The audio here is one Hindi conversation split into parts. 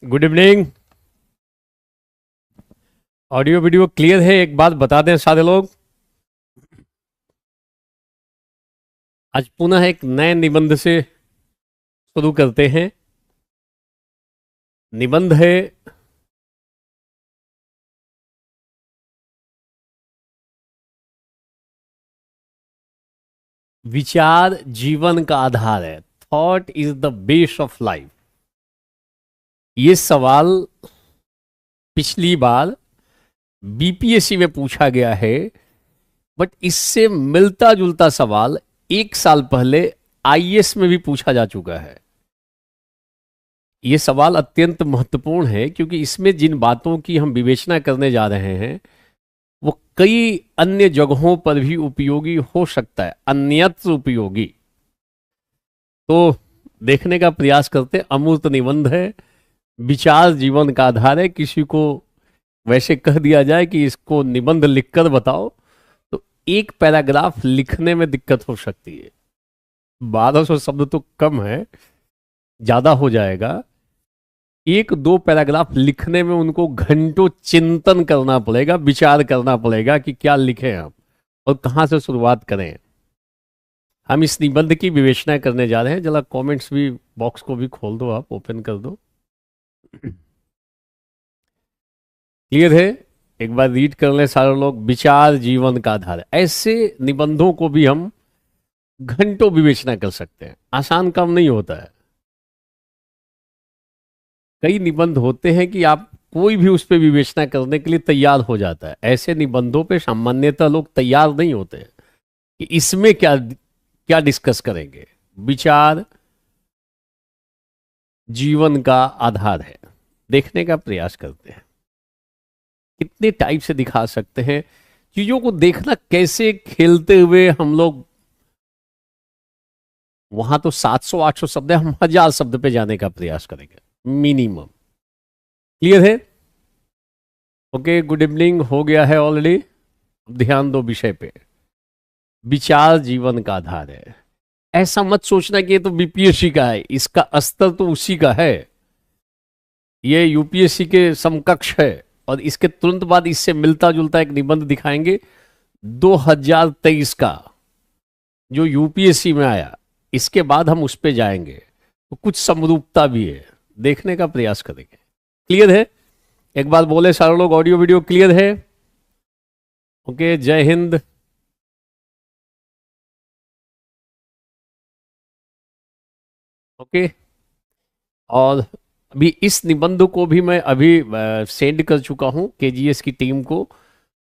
Good evening. Audio video clear है? एक बात बता दें सारे लोग, आज पुनः एक नए निबंध से शुरू करते हैं। निबंध है विचार जीवन का आधार है। Thought is the base of life. ये सवाल पिछली बार बीपीएससी में पूछा गया है, बट इससे मिलता जुलता सवाल एक साल पहले आईएएस में भी पूछा जा चुका है। यह सवाल अत्यंत महत्वपूर्ण है क्योंकि इसमें जिन बातों की हम विवेचना करने जा रहे हैं वो कई अन्य जगहों पर भी उपयोगी हो सकता है, अन्यत्र उपयोगी। तो देखने का प्रयास करते। अमूर्त निबंध है, विचार जीवन का आधार है। किसी को वैसे कह दिया जाए कि इसको निबंध लिखकर बताओ तो एक पैराग्राफ लिखने में दिक्कत हो सकती है। 1200 शब्द तो कम है, ज्यादा हो जाएगा। एक दो पैराग्राफ लिखने में उनको घंटों चिंतन करना पड़ेगा, विचार करना पड़ेगा कि क्या लिखें हम और कहां से शुरुआत करें। हम इस निबंध की विवेचना करने जा रहे हैं। जरा कमेंट्स भी बॉक्स को भी खोल दो, आप ओपन कर दो। क्लियर है? एक बार रीड कर लें सारे लोग। विचार जीवन का आधार है। ऐसे निबंधों को भी हम घंटों विवेचना कर सकते हैं, आसान काम नहीं होता है। कई निबंध होते हैं कि आप कोई भी उस पर विवेचना करने के लिए तैयार हो जाता है। ऐसे निबंधों पे सामान्यतः लोग तैयार नहीं होते हैं कि इसमें क्या क्या डिस्कस करेंगे। विचार जीवन का आधार है। देखने का प्रयास करते हैं कितने टाइप से दिखा सकते हैं चीजों को। देखना कैसे खेलते हुए हम लोग, वहां तो 700-800 शब्द है, हम 1000 शब्द पे जाने का प्रयास करेंगे मिनिमम। क्लियर है? ओके, गुड इवनिंग हो गया है ऑलरेडी। अब ध्यान दो विषय पे। विचार जीवन का आधार है। ऐसा मत सोचना कि ये तो बीपीएससी का है, इसका स्तर तो उसी का है, ये यूपीएससी के समकक्ष है। और इसके तुरंत बाद इससे मिलता जुलता एक निबंध दिखाएंगे 2023 का, जो यूपीएससी में आया। इसके बाद हम उस पे जाएंगे तो कुछ समरूपता भी है, देखने का प्रयास करेंगे। क्लियर है? एक बार बोले सारे लोग, ऑडियो वीडियो क्लियर है? ओके, जय हिंद। ओके, और अभी इस निबंध को भी मैं अभी सेंड कर चुका हूं केजीएस की टीम को,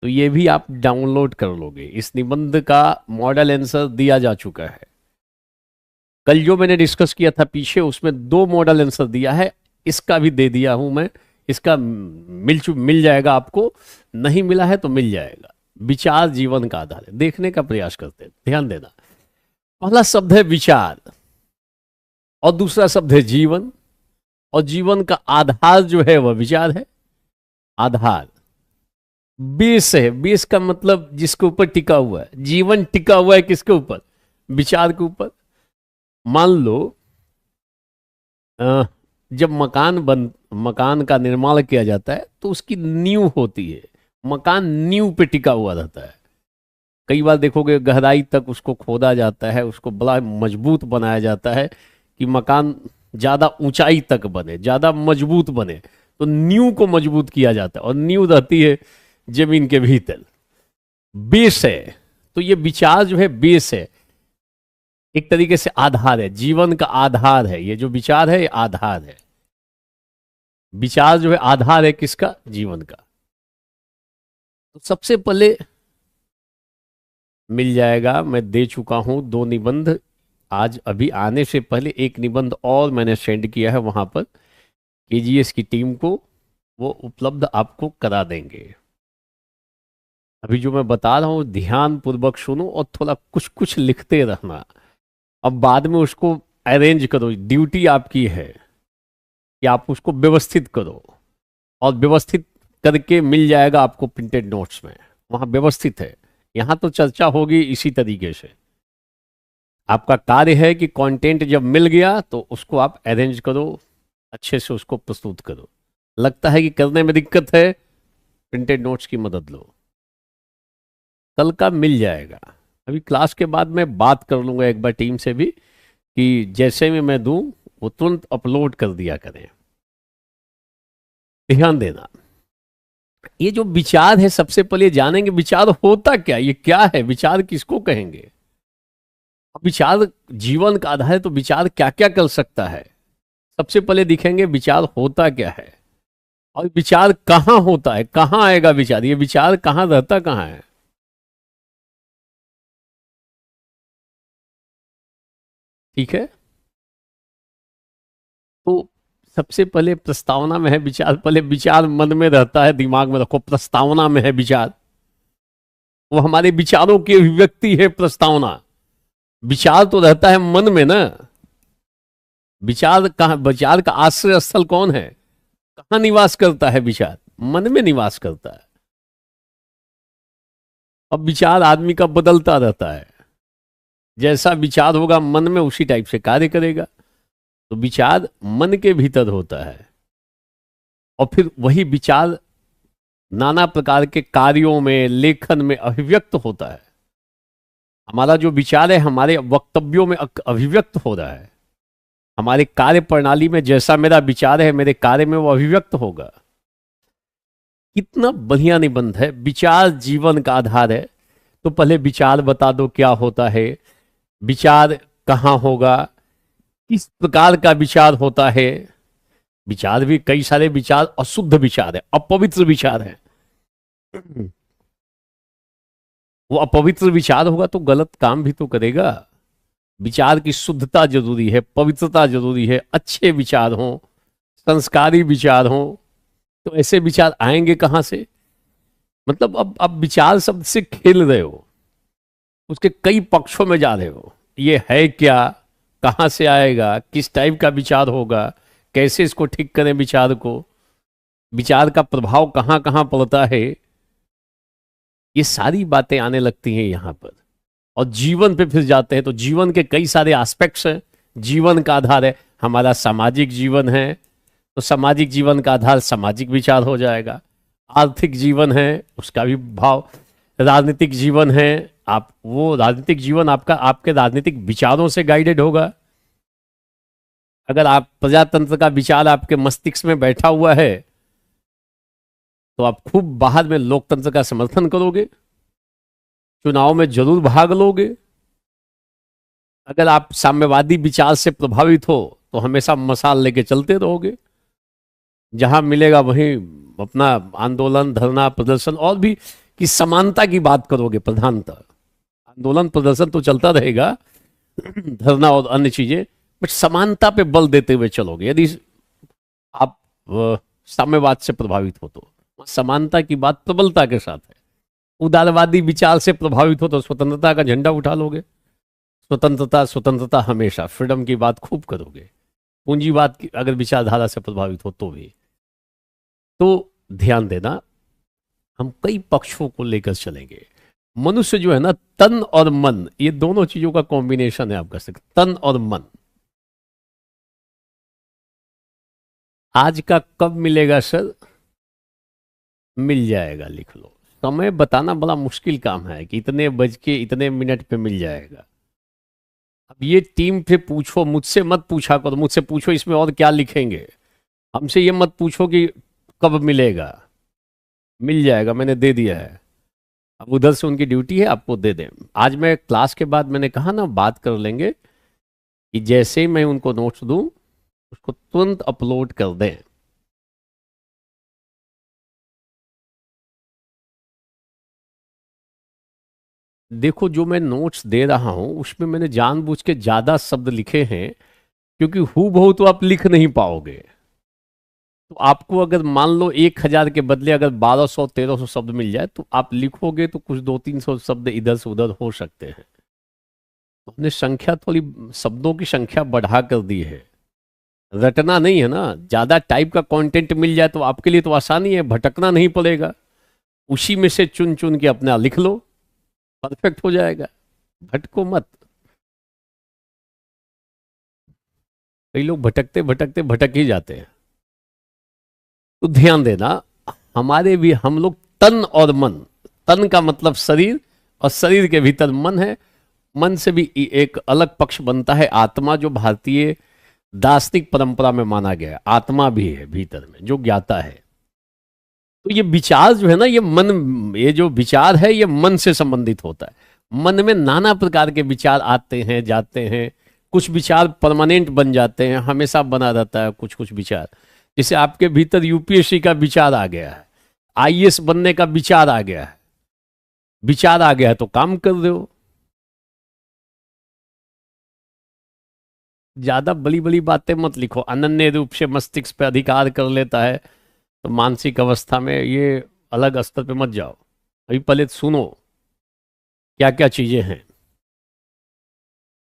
तो ये भी आप डाउनलोड कर लोगे। इस निबंध का मॉडल आंसर दिया जा चुका है। कल जो मैंने डिस्कस किया था पीछे, उसमें 2 मॉडल आंसर दिया है, इसका भी दे दिया हूं मैं। इसका मिल जाएगा आपको, नहीं मिला है तो मिल जाएगा। विचार जीवन का आधार है। देखने का प्रयास करते हैं, ध्यान देना। पहला शब्द है विचार और दूसरा शब्द है जीवन। और जीवन का आधार जो है वह विचार है। आधार बेस है। बेस का मतलब जिसके ऊपर टिका हुआ है। जीवन टिका हुआ है किसके ऊपर? विचार के ऊपर। मान लो जब मकान का निर्माण किया जाता है तो उसकी नींव होती है। मकान नींव पे टिका हुआ रहता है। कई बार देखोगे गहराई तक उसको खोदा जाता है, उसको बड़ा मजबूत बनाया जाता है कि मकान ज्यादा ऊंचाई तक बने, ज्यादा मजबूत बने। तो नींव को मजबूत किया जाता है और नींव रहती है जमीन के भीतर। बेस है। तो ये विचार जो है बेस है, एक तरीके से आधार है, जीवन का आधार है। ये जो विचार है ये आधार है। विचार जो है आधार है किसका? जीवन का। तो सबसे पहले मिल जाएगा, मैं दे चुका हूं 2 निबंध। आज अभी आने से पहले एक निबंध और मैंने सेंड किया है वहां पर केजीएस की टीम को, वो उपलब्ध आपको करा देंगे। अभी जो मैं बता रहा हूं ध्यान पूर्वक सुनो और थोड़ा कुछ कुछ लिखते रहना। अब बाद में उसको अरेंज करो, ड्यूटी आपकी है कि आप उसको व्यवस्थित करो। और व्यवस्थित करके मिल जाएगा आपको प्रिंटेड नोट्स में, वहां व्यवस्थित है। यहां तो चर्चा होगी इसी तरीके से। आपका कार्य है कि कंटेंट जब मिल गया तो उसको आप अरेंज करो, अच्छे से उसको प्रस्तुत करो। लगता है कि करने में दिक्कत है, प्रिंटेड नोट्स की मदद लो, कल का मिल जाएगा। अभी क्लास के बाद मैं बात कर लूंगा एक बार टीम से भी कि जैसे भी मैं दूं वो तुरंत अपलोड कर दिया करें। ध्यान देना, ये जो विचार है, सबसे पहले जानेंगे विचार होता क्या, ये क्या है, विचार किसको कहेंगे। अब विचार जीवन का आधार है, तो विचार क्या क्या कर सकता है। सबसे पहले दिखेंगे विचार होता क्या है, और विचार कहाँ होता है, कहाँ आएगा विचार, ये विचार कहाँ रहता, कहाँ है। ठीक है, तो सबसे पहले प्रस्तावना में है विचार। पहले विचार मन में रहता है, दिमाग में रखो, प्रस्तावना में है विचार। वो हमारे विचारों की अभिव्यक्ति है प्रस्तावना। विचार तो रहता है मन में ना। विचार कहाँ, विचार का आश्रय स्थल कौन है, कहाँ निवास करता है विचार, मन में निवास करता है। अब विचार आदमी का बदलता रहता है, जैसा विचार होगा मन में उसी टाइप से कार्य करेगा। तो विचार मन के भीतर होता है, और फिर वही विचार नाना प्रकार के कार्यों में, लेखन में अभिव्यक्त होता है। हमारा जो विचार है हमारे वक्तव्यों में अभिव्यक्त हो रहा है, हमारे कार्य प्रणाली में जैसा मेरा विचार है मेरे कार्य में वो अभिव्यक्त होगा। कितना बढ़िया निबंध है, विचार जीवन का आधार है। तो पहले विचार बता दो क्या होता है, विचार कहाँ होगा, किस प्रकार का विचार होता है। विचार भी कई सारे विचार अशुद्ध विचार है, अपवित्र विचार है। वो अपवित्र विचार होगा तो गलत काम भी तो करेगा। विचार की शुद्धता जरूरी है, पवित्रता जरूरी है, अच्छे विचार हों, संस्कारी विचार हों। तो ऐसे विचार आएंगे कहां से, मतलब अब विचार शब्द से खेल रहे हो, उसके कई पक्षों में जा रहे हो। ये है क्या, कहां से आएगा, किस टाइप का विचार होगा, कैसे इसको ठीक करें विचार को, विचार का प्रभाव कहां कहां पड़ता है, ये सारी बातें आने लगती हैं यहां पर। और जीवन पे फिर जाते हैं तो जीवन के कई सारे एस्पेक्ट्स हैं। जीवन का आधार है हमारा सामाजिक जीवन है, तो सामाजिक जीवन का आधार सामाजिक विचार हो जाएगा। आर्थिक जीवन है, उसका भी भाव। राजनीतिक जीवन है, आप वो राजनीतिक जीवन आपका आपके राजनीतिक विचारों से गाइडेड होगा। अगर आप प्रजातंत्र का विचार आपके मस्तिष्क में बैठा हुआ है तो आप खूब बाहर में लोकतंत्र का समर्थन करोगे, चुनाव में जरूर भाग लोगे। अगर आप साम्यवादी विचार से प्रभावित हो तो हमेशा मशाल लेके चलते रहोगे, जहां मिलेगा वहीं अपना आंदोलन, धरना, प्रदर्शन, और भी कि समानता की बात करोगे प्रधानतः। आंदोलन प्रदर्शन तो चलता रहेगा, धरना और अन्य चीजें, बट समानता पे बल देते हुए चलोगे। यदि आप साम्यवाद से प्रभावित हो तो समानता की बात प्रबलता के साथ है। उदारवादी विचार से प्रभावित हो तो स्वतंत्रता का झंडा उठा लोगे। स्वतंत्रता स्वतंत्रता हमेशा, फ्रीडम की बात खूब करोगे। पूंजीवाद की अगर विचारधारा से प्रभावित हो तो भी। तो ध्यान देना, हम कई पक्षों को लेकर चलेंगे। मनुष्य जो है ना, तन और मन, ये दोनों चीजों का कॉम्बिनेशन है। आप कह सकते तन और मन। आज का कब मिलेगा सर, मिल जाएगा, लिख लो। समय बताना बड़ा मुश्किल काम है कि इतने बज के इतने मिनट पे मिल जाएगा। अब ये टीम पे पूछो, मुझसे मत पूछा करो, मुझसे पूछो इसमें और क्या लिखेंगे। हमसे ये मत पूछो कि कब मिलेगा, मिल जाएगा, मैंने दे दिया है। अब उधर से उनकी ड्यूटी है आपको दे दें। आज मैं क्लास के बाद मैंने कहा ना बात कर लेंगे कि जैसे ही मैं उनको नोट्स दूं उसको तुरंत अपलोड कर दें। देखो जो मैं नोट्स दे रहा हूं उसमें मैंने जानबूझ के ज्यादा शब्द लिखे हैं, क्योंकि हूबहू बहु तो आप लिख नहीं पाओगे। तो आपको अगर मान लो 1,000 के बदले अगर 1,200 1,300 शब्द मिल जाए तो आप लिखोगे तो कुछ 200 300 शब्द इधर से उधर हो सकते हैं। तो हमने संख्या थोड़ी, शब्दों की संख्या बढ़ा कर दी है। रटना नहीं है ना, ज्यादा टाइप का कंटेंट मिल जाए तो आपके लिए तो आसानी है, भटकना नहीं पड़ेगा। उसी में से चुन चुन के अपना लिख लो, परफेक्ट हो जाएगा, भटको मत। कई लोग भटकते भटकते भटक ही जाते हैं। तो ध्यान देना, हमारे भी हम लोग तन और मन, तन का मतलब शरीर और शरीर के भीतर मन है। मन से भी एक अलग पक्ष बनता है आत्मा, जो भारतीय दार्शनिक परंपरा में माना गया है। आत्मा भी है भीतर में जो ज्ञाता है। तो ये विचार जो है ना, ये मन, ये जो विचार है ये मन से संबंधित होता है। मन में नाना प्रकार के विचार आते हैं जाते हैं। कुछ विचार परमानेंट बन जाते हैं, हमेशा बना रहता है कुछ कुछ विचार। जैसे आपके भीतर यूपीएससी का विचार आ गया है, आईएएस बनने का विचार आ गया है। विचार आ गया है तो काम कर रहे हो। ज्यादा बड़ी बड़ी बातें मत लिखो। अनन्य रूप से मस्तिष्क पे अधिकार कर लेता है, तो मानसिक अवस्था में ये अलग स्तर पे मत जाओ। अभी पहले सुनो क्या क्या चीजें हैं।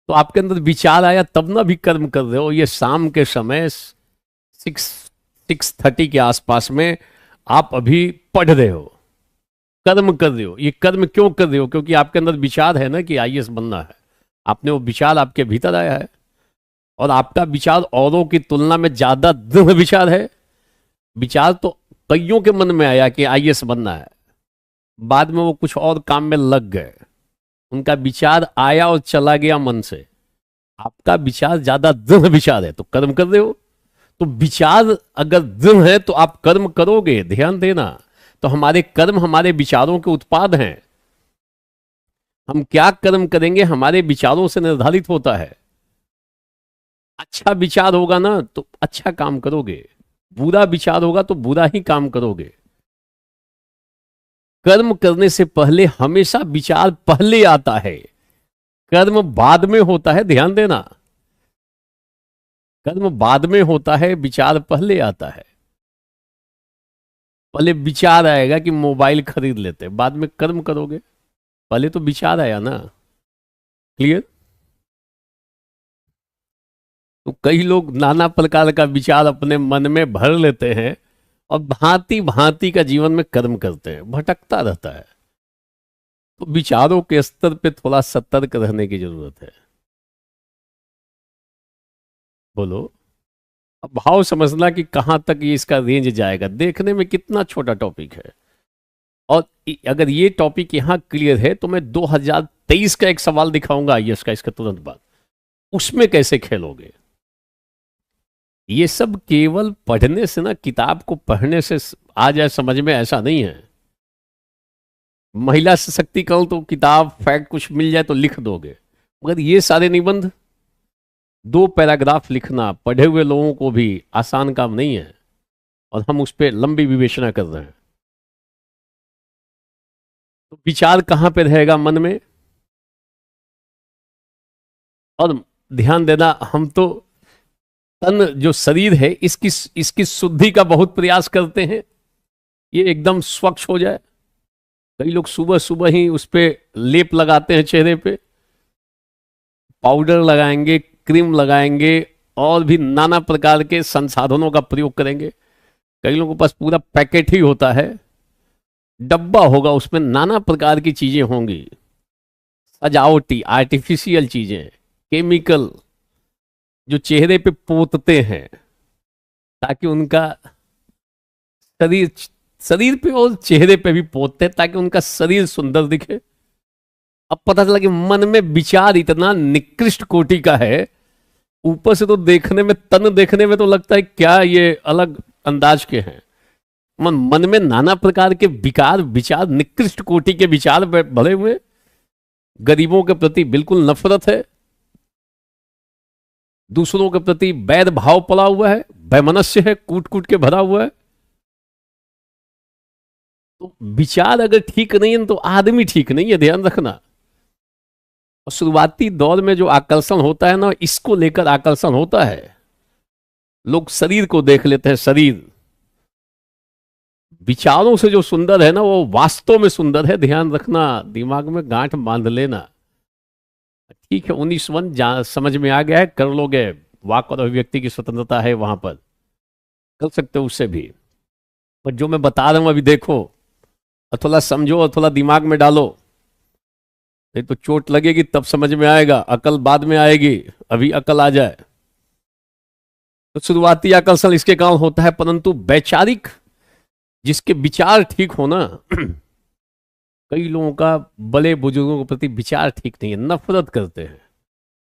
तो आपके अंदर विचार आया तब ना भी कर्म कर रहे हो। ये शाम के समय 6:30 के आसपास में आप अभी पढ़ रहे हो, कर्म कर रहे हो। ये कर्म क्यों कर रहे हो? क्योंकि आपके अंदर विचार है ना कि आईएएस बनना है। आपने वो विचार आपके भीतर आया है, और आपका विचार औरों की तुलना में ज्यादा दृढ़ विचार है। विचार तो कईयों के मन में आया कि आईएएस बनना है, बाद में वो कुछ और काम में लग गए। उनका विचार आया और चला गया मन से। आपका विचार ज्यादा दृढ़ विचार है तो कर्म कर रहे हो। तो विचार अगर दृढ़ है तो आप कर्म करोगे। ध्यान देना, तो हमारे कर्म हमारे विचारों के उत्पाद हैं। हम क्या कर्म करेंगे हमारे विचारों से निर्धारित होता है। अच्छा विचार होगा ना तो अच्छा काम करोगे, बुरा विचार होगा तो बुरा ही काम करोगे। कर्म करने से पहले हमेशा विचार पहले आता है, कर्म बाद में होता है। ध्यान देना, कर्म बाद में होता है, विचार पहले आता है। पहले विचार आएगा कि मोबाइल खरीद लेते, बाद में कर्म करोगे। पहले तो विचार आया ना। क्लियर? तो कई लोग नाना प्रकार का विचार अपने मन में भर लेते हैं और भांति भांति का जीवन में कर्म करते हैं, भटकता रहता है। तो विचारों के स्तर पे थोड़ा सतर्क रहने की जरूरत है। बोलो। अब भाव समझना कि कहां तक ये इसका रेंज जाएगा। देखने में कितना छोटा टॉपिक है, और अगर ये टॉपिक यहां क्लियर है तो मैं 2023 का एक सवाल दिखाऊंगा आईएएस का इसके तुरंत बाद। उसमें कैसे खेलोगे? ये सब केवल पढ़ने से ना, किताब को पढ़ने से आ जाए समझ में, ऐसा नहीं है। महिला सशक्तिकरण तो किताब फैक्ट कुछ मिल जाए तो लिख दोगे, मगर ये सारे निबंध 2 पैराग्राफ लिखना पढ़े हुए लोगों को भी आसान काम नहीं है, और हम उस पर लंबी विवेचना कर रहे हैं। तो विचार कहां पे रहेगा? मन में। और ध्यान देना, हम तो तन जो शरीर है इसकी शुद्धि का बहुत प्रयास करते हैं, ये एकदम स्वच्छ हो जाए। कई लोग सुबह सुबह ही उस पे लेप लगाते हैं, चेहरे पे पाउडर लगाएंगे, क्रीम लगाएंगे, और भी नाना प्रकार के संसाधनों का प्रयोग करेंगे। कई लोगों के पास पूरा पैकेट ही होता है, डब्बा होगा, उसमें नाना प्रकार की चीजें होंगी, सजावटी आर्टिफिशियल चीजें, केमिकल, जो चेहरे पे पोतते हैं ताकि उनका शरीर, शरीर पे और चेहरे पे भी पोतते हैं ताकि उनका शरीर सुंदर दिखे। अब पता चला कि मन में विचार इतना निकृष्ट कोटि का है, ऊपर से तो देखने में, तन देखने में तो लगता है क्या ये अलग अंदाज के हैं। मन में नाना प्रकार के विकार, विचार निकृष्ट कोटि के विचार भरे हुए। गरीबों के प्रति बिल्कुल नफरत है, दूसरों के प्रति वैर भाव पड़ा हुआ है, वैमनस्य है, कूट कूट के भरा हुआ है। तो विचार अगर ठीक नहीं है तो आदमी ठीक नहीं है, ध्यान रखना। और शुरुआती दौर में जो आकर्षण होता है ना, इसको लेकर आकर्षण होता है। लोग शरीर को देख लेते हैं, शरीर। विचारों से जो सुंदर है ना वो वास्तव में सुंदर है। ध्यान रखना, दिमाग में गांठ बांध लेना। ठीक है, 19 समझ में आ गया है, कर लोगे। वाक और अभिव्यक्ति की स्वतंत्रता है, वहां पर कर सकते हो उससे भी। पर जो मैं बता रहा हूं अभी देखो, और थोड़ा समझो और थोड़ा दिमाग में डालो, नहीं तो चोट लगेगी तब समझ में आएगा, अकल बाद में आएगी। अभी अकल आ जाए। तो शुरुआती आकर्षण इसके कारण होता है, परंतु वैचारिक जिसके विचार ठीक हो ना, कई लोगों का बड़े बुजुर्गों के प्रति विचार ठीक नहीं है, नफरत करते हैं,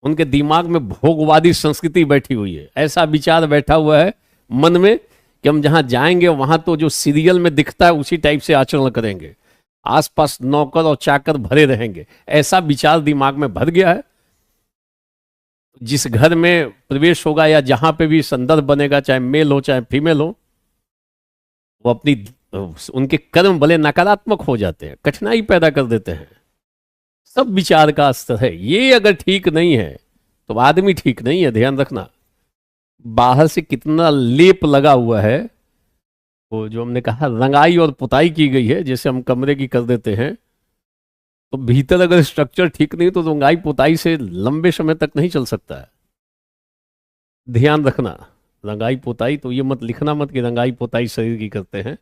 उनके दिमाग में भोगवादी संस्कृति बैठी हुई है, ऐसा विचार बैठा हुआ है मन में कि हम जहां जाएंगे वहां तो जो सीरियल में दिखता है उसी टाइप से आचरण करेंगे, आसपास नौकर और चाकर भरे रहेंगे, ऐसा विचार दिमाग में भर गया है। जिस घर में प्रवेश होगा या जहां पे भी संदर्भ बनेगा, चाहे मेल हो चाहे फीमेल हो, वो अपनी उनके कर्म भले नकारात्मक हो जाते हैं, कठिनाई पैदा कर देते हैं। सब विचार का स्तर है, ये अगर ठीक नहीं है तो आदमी ठीक नहीं है, ध्यान रखना। बाहर से कितना लेप लगा हुआ है, वो जो हमने कहा रंगाई और पुताई की गई है, जैसे हम कमरे की कर देते हैं, तो भीतर अगर स्ट्रक्चर ठीक नहीं तो रंगाई पुताई से लंबे समय तक नहीं चल सकता है। ध्यान रखना, रंगाई पुताई, तो ये मत लिखना मत कि रंगाई पुताई शरीर की करते हैं।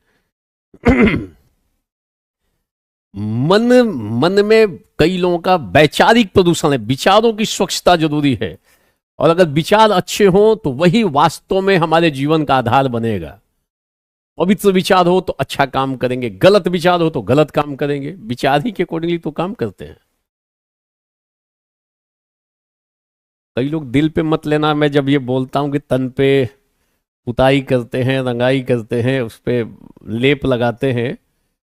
मन में कई लोगों का वैचारिक प्रदूषण है, विचारों की स्वच्छता जरूरी है, और अगर विचार अच्छे हों तो वही वास्तव में हमारे जीवन का आधार बनेगा। पवित्र विचार हो तो अच्छा काम करेंगे, गलत विचार हो तो गलत काम करेंगे, विचार ही के अकॉर्डिंगली तो काम करते हैं। कई लोग दिल पे मत लेना, मैं जब ये बोलता हूं कि तन पे पुताई करते हैं, रंगाई करते हैं, उस पे लेप लगाते हैं,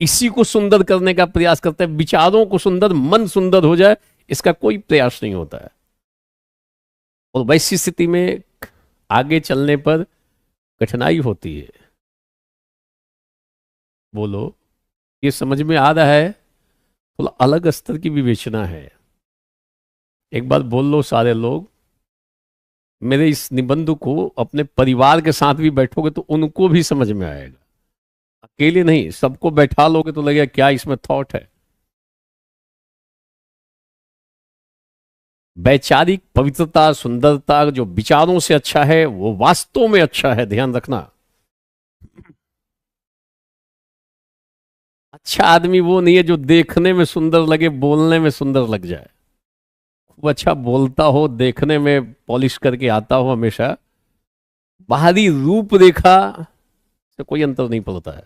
इसी को सुंदर करने का प्रयास करते हैं, विचारों को सुंदर, मन सुंदर हो जाए, इसका कोई प्रयास नहीं होता है। और वैसी स्थिति में आगे चलने पर कठिनाई होती है। बोलो, ये समझ में आ रहा है? थोड़ा अलग स्तर की विवेचना है। एक बात बोल लो सारे लोग, मेरे इस निबंध को अपने परिवार के साथ भी बैठोगे तो उनको भी समझ में आएगा, अकेले नहीं, सबको बैठा लोगे तो लगेगा क्या इसमें थॉट है। वैचारिक पवित्रता, सुंदरता जो विचारों से अच्छा है वो वास्तव में अच्छा है, ध्यान रखना। अच्छा आदमी वो नहीं है जो देखने में सुंदर लगे, बोलने में सुंदर लग जाए। खूब अच्छा बोलता हो, देखने में पॉलिश करके आता हो, हमेशा बाहरी रूपरेखा से कोई अंतर नहीं पड़ता है।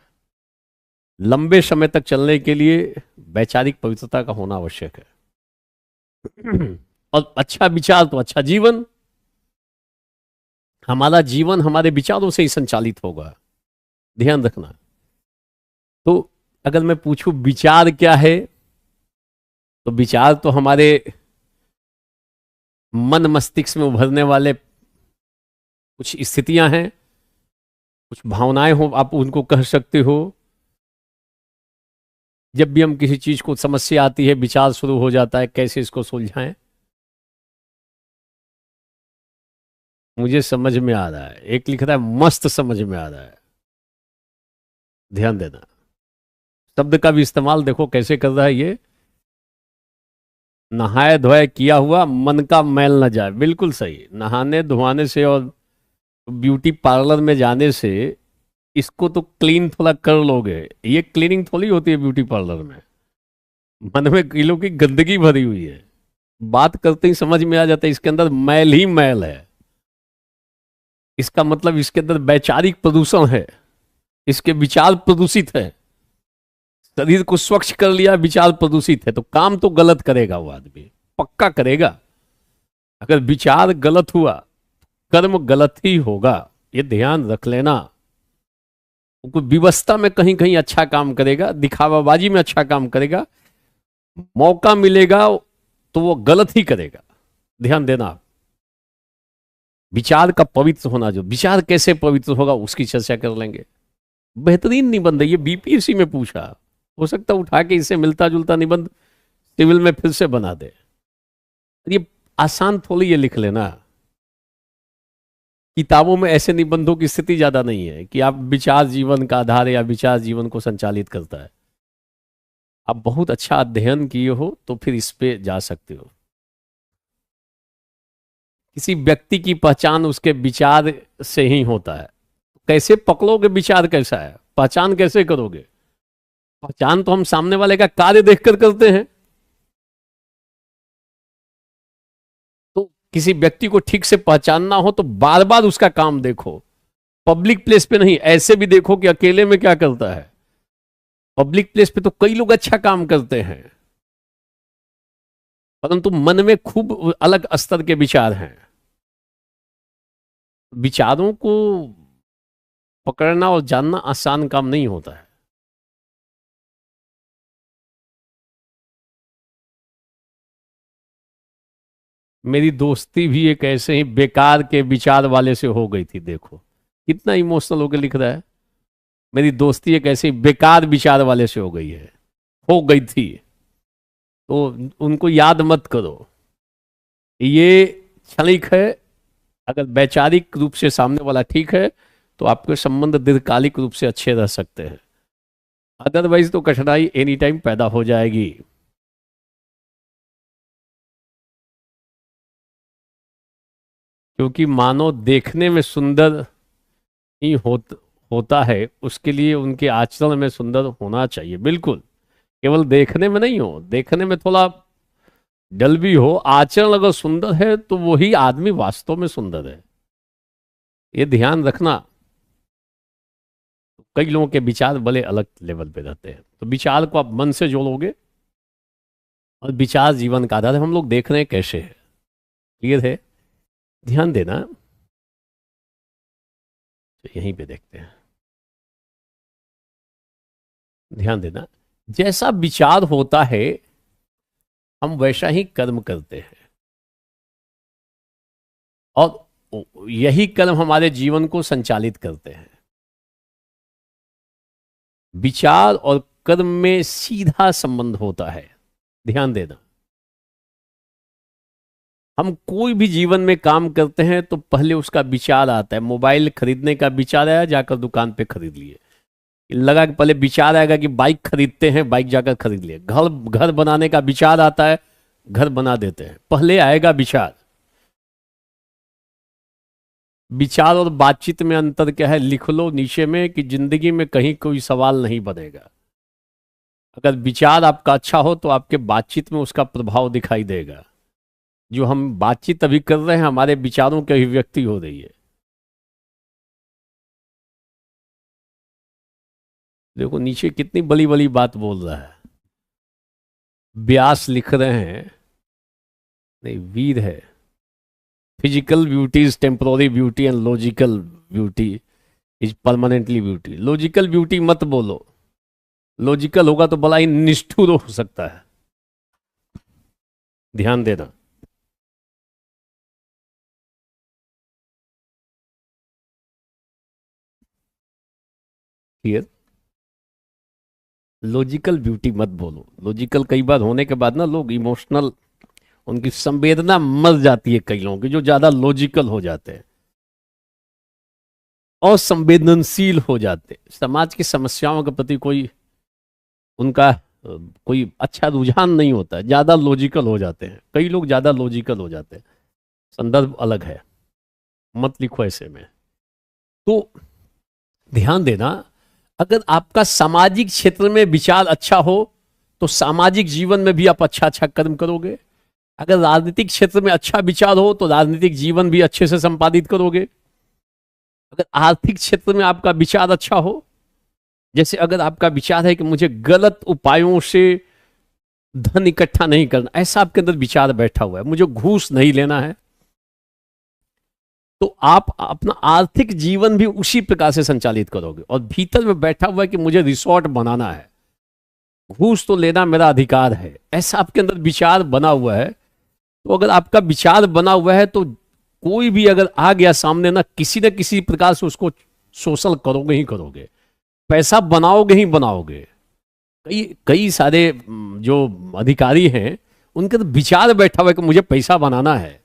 लंबे समय तक चलने के लिए वैचारिक पवित्रता का होना आवश्यक है। और अच्छा विचार तो अच्छा जीवन। हमारा जीवन हमारे विचारों से ही संचालित होगा, ध्यान रखना। तो अगर मैं पूछूं विचार क्या है, तो विचार तो हमारे मन मस्तिष्क में उभरने वाले कुछ स्थितियां हैं, कुछ भावनाएं हो, आप उनको कह सकते हो। जब भी हम किसी चीज को समस्या आती है, विचार शुरू हो जाता है कैसे इसको सुलझाएं। मुझे समझ में आ रहा है, एक लिख रहा है मस्त समझ में आ रहा है, ध्यान देना। शब्द का भी इस्तेमाल देखो कैसे कर रहा है ये, नहाए धोए किया हुआ मन का मैल न जाए, बिल्कुल सही। नहाने धोने से और ब्यूटी पार्लर में जाने से इसको तो क्लीन थोड़ा कर लोगे, ये क्लीनिंग थोड़ी होती है ब्यूटी पार्लर में। मन में किलो की गंदगी भरी हुई है, बात करते ही समझ में आ जाता है इसके अंदर मैल ही मैल है। इसका मतलब इसके अंदर वैचारिक प्रदूषण है, इसके विचार प्रदूषित है। शरीर को स्वच्छ कर लिया, विचार प्रदूषित है, तो काम तो गलत करेगा वो आदमी, पक्का करेगा। अगर विचार गलत हुआ, कर्म गलत ही होगा, ये ध्यान रख लेना। कोई व्यवस्था में कहीं कहीं अच्छा काम करेगा, दिखावाबाजी में अच्छा काम करेगा, मौका मिलेगा तो वो गलत ही करेगा, ध्यान देना। विचार का पवित्र होना, जो विचार कैसे पवित्र होगा उसकी चर्चा कर लेंगे। बेहतरीन निबंध है ये, बीपीएससी में पूछा, हो सकता उठा के इससे मिलता जुलता निबंध सिविल में फिर से बना दे। ये आसान थोड़ी ये लिख लेना, किताबों में ऐसे निबंधों की स्थिति ज्यादा नहीं है कि आप विचार जीवन का आधार या विचार जीवन को संचालित करता है। आप बहुत अच्छा अध्ययन किए हो तो फिर इस पे जा सकते हो। किसी व्यक्ति की पहचान उसके विचार से ही होता है। कैसे पकड़ोगे विचार कैसा है, पहचान कैसे करोगे? पहचान तो हम सामने वाले का कार्य देखकर करते हैं। तो किसी व्यक्ति को ठीक से पहचानना हो तो बार बार उसका काम देखो, पब्लिक प्लेस पे नहीं, ऐसे भी देखो कि अकेले में क्या करता है। पब्लिक प्लेस पे तो कई लोग अच्छा काम करते हैं, परंतु मन में खूब अलग स्तर के विचार हैं। विचारों को पकड़ना और जानना आसान काम नहीं होता है। मेरी दोस्ती भी एक ऐसे ही बेकार के विचार वाले से हो गई थी। देखो कितना इमोशनल होकर लिख रहा है। मेरी दोस्ती एक ऐसे ही बेकार विचार वाले से हो गई है, हो गई थी। तो उनको याद मत करो, ये क्षणिक है। अगर वैचारिक रूप से सामने वाला ठीक है तो आपके संबंध दीर्घकालिक रूप से अच्छे रह सकते हैं, अदरवाइज तो कठिनाई एनी टाइम पैदा हो जाएगी। क्योंकि मानव देखने में सुंदर ही होता है, उसके लिए उनके आचरण में सुंदर होना चाहिए। बिल्कुल, केवल देखने में नहीं हो, देखने में थोड़ा डल भी हो, आचरण अगर सुंदर है तो वही आदमी वास्तव में सुंदर है। ये ध्यान रखना। कई लोगों के विचार बड़े अलग लेवल पे रहते हैं, तो विचार को आप मन से जोड़ोगे और विचार जीवन का आधार है। हम लोग देख रहे हैं कैसे है, क्लियर है? ध्यान देना। तो यहीं पे देखते हैं, ध्यान देना। जैसा विचार होता है हम वैसा ही कर्म करते हैं, और यही कर्म हमारे जीवन को संचालित करते हैं। विचार और कर्म में सीधा संबंध होता है, ध्यान देना। हम कोई भी जीवन में काम करते हैं तो पहले उसका विचार आता है। मोबाइल खरीदने का विचार आया, जाकर दुकान पे खरीद लिए। लगा कि पहले विचार आएगा कि बाइक खरीदते हैं, बाइक जाकर खरीद लिए। घर बनाने का विचार आता है, घर बना देते हैं। पहले आएगा विचार। विचार और बातचीत में अंतर क्या है? लिख लो नीचे में कि जिंदगी में कहीं कोई सवाल नहीं बनेगा। अगर विचार आपका अच्छा हो तो आपके बातचीत में उसका प्रभाव दिखाई देगा। जो हम बातचीत अभी कर रहे हैं हमारे विचारों की अभिव्यक्ति हो रही है। देखो नीचे कितनी बड़ी बड़ी बात बोल रहा है। व्यास लिख रहे हैं, नहीं वीर है, physical beauty is temporary beauty and logical beauty is permanently beauty. Logical beauty मत बोलो, लॉजिकल होगा तो बड़ा ही निष्ठुर हो सकता है। ध्यान देना। क्लियर? लॉजिकल ब्यूटी मत बोलो। लॉजिकल कई बार होने के बाद ना लोग इमोशनल, उनकी संवेदना मर जाती है कई लोगों की, जो ज्यादा लॉजिकल हो जाते हैं और संवेदनशील हो जाते हैं। समाज की समस्याओं के प्रति कोई उनका कोई अच्छा रुझान नहीं होता है, ज्यादा लॉजिकल हो जाते हैं। कई लोग ज्यादा लॉजिकल हो जाते हैं, संदर्भ अलग है, मत लिखो ऐसे में। तो ध्यान देना, अगर आपका सामाजिक क्षेत्र में विचार अच्छा हो तो सामाजिक जीवन में भी आप अच्छा अच्छा कर्म करोगे। अगर राजनीतिक क्षेत्र में अच्छा विचार हो तो राजनीतिक जीवन भी अच्छे से संपादित करोगे। अगर आर्थिक क्षेत्र में आपका विचार अच्छा हो, जैसे अगर आपका विचार है कि मुझे गलत उपायों से धन इकट्ठा नहीं करना, ऐसा आपके अंदर विचार बैठा हुआ है, मुझे घूस नहीं लेना है, तो आप अपना आर्थिक जीवन भी उसी प्रकार से संचालित करोगे। और भीतर में बैठा हुआ है कि मुझे रिसोर्ट बनाना है, घूस तो लेना मेरा अधिकार है, ऐसा आपके अंदर विचार बना हुआ है। तो अगर आपका विचार बना हुआ है तो कोई भी अगर आ गया सामने ना, किसी न किसी प्रकार से उसको शोषण करोगे ही करोगे, पैसा बनाओगे ही बनाओगे। कई कई सारे जो अधिकारी हैं उनके तो विचार बैठा हुआ है कि मुझे पैसा बनाना है,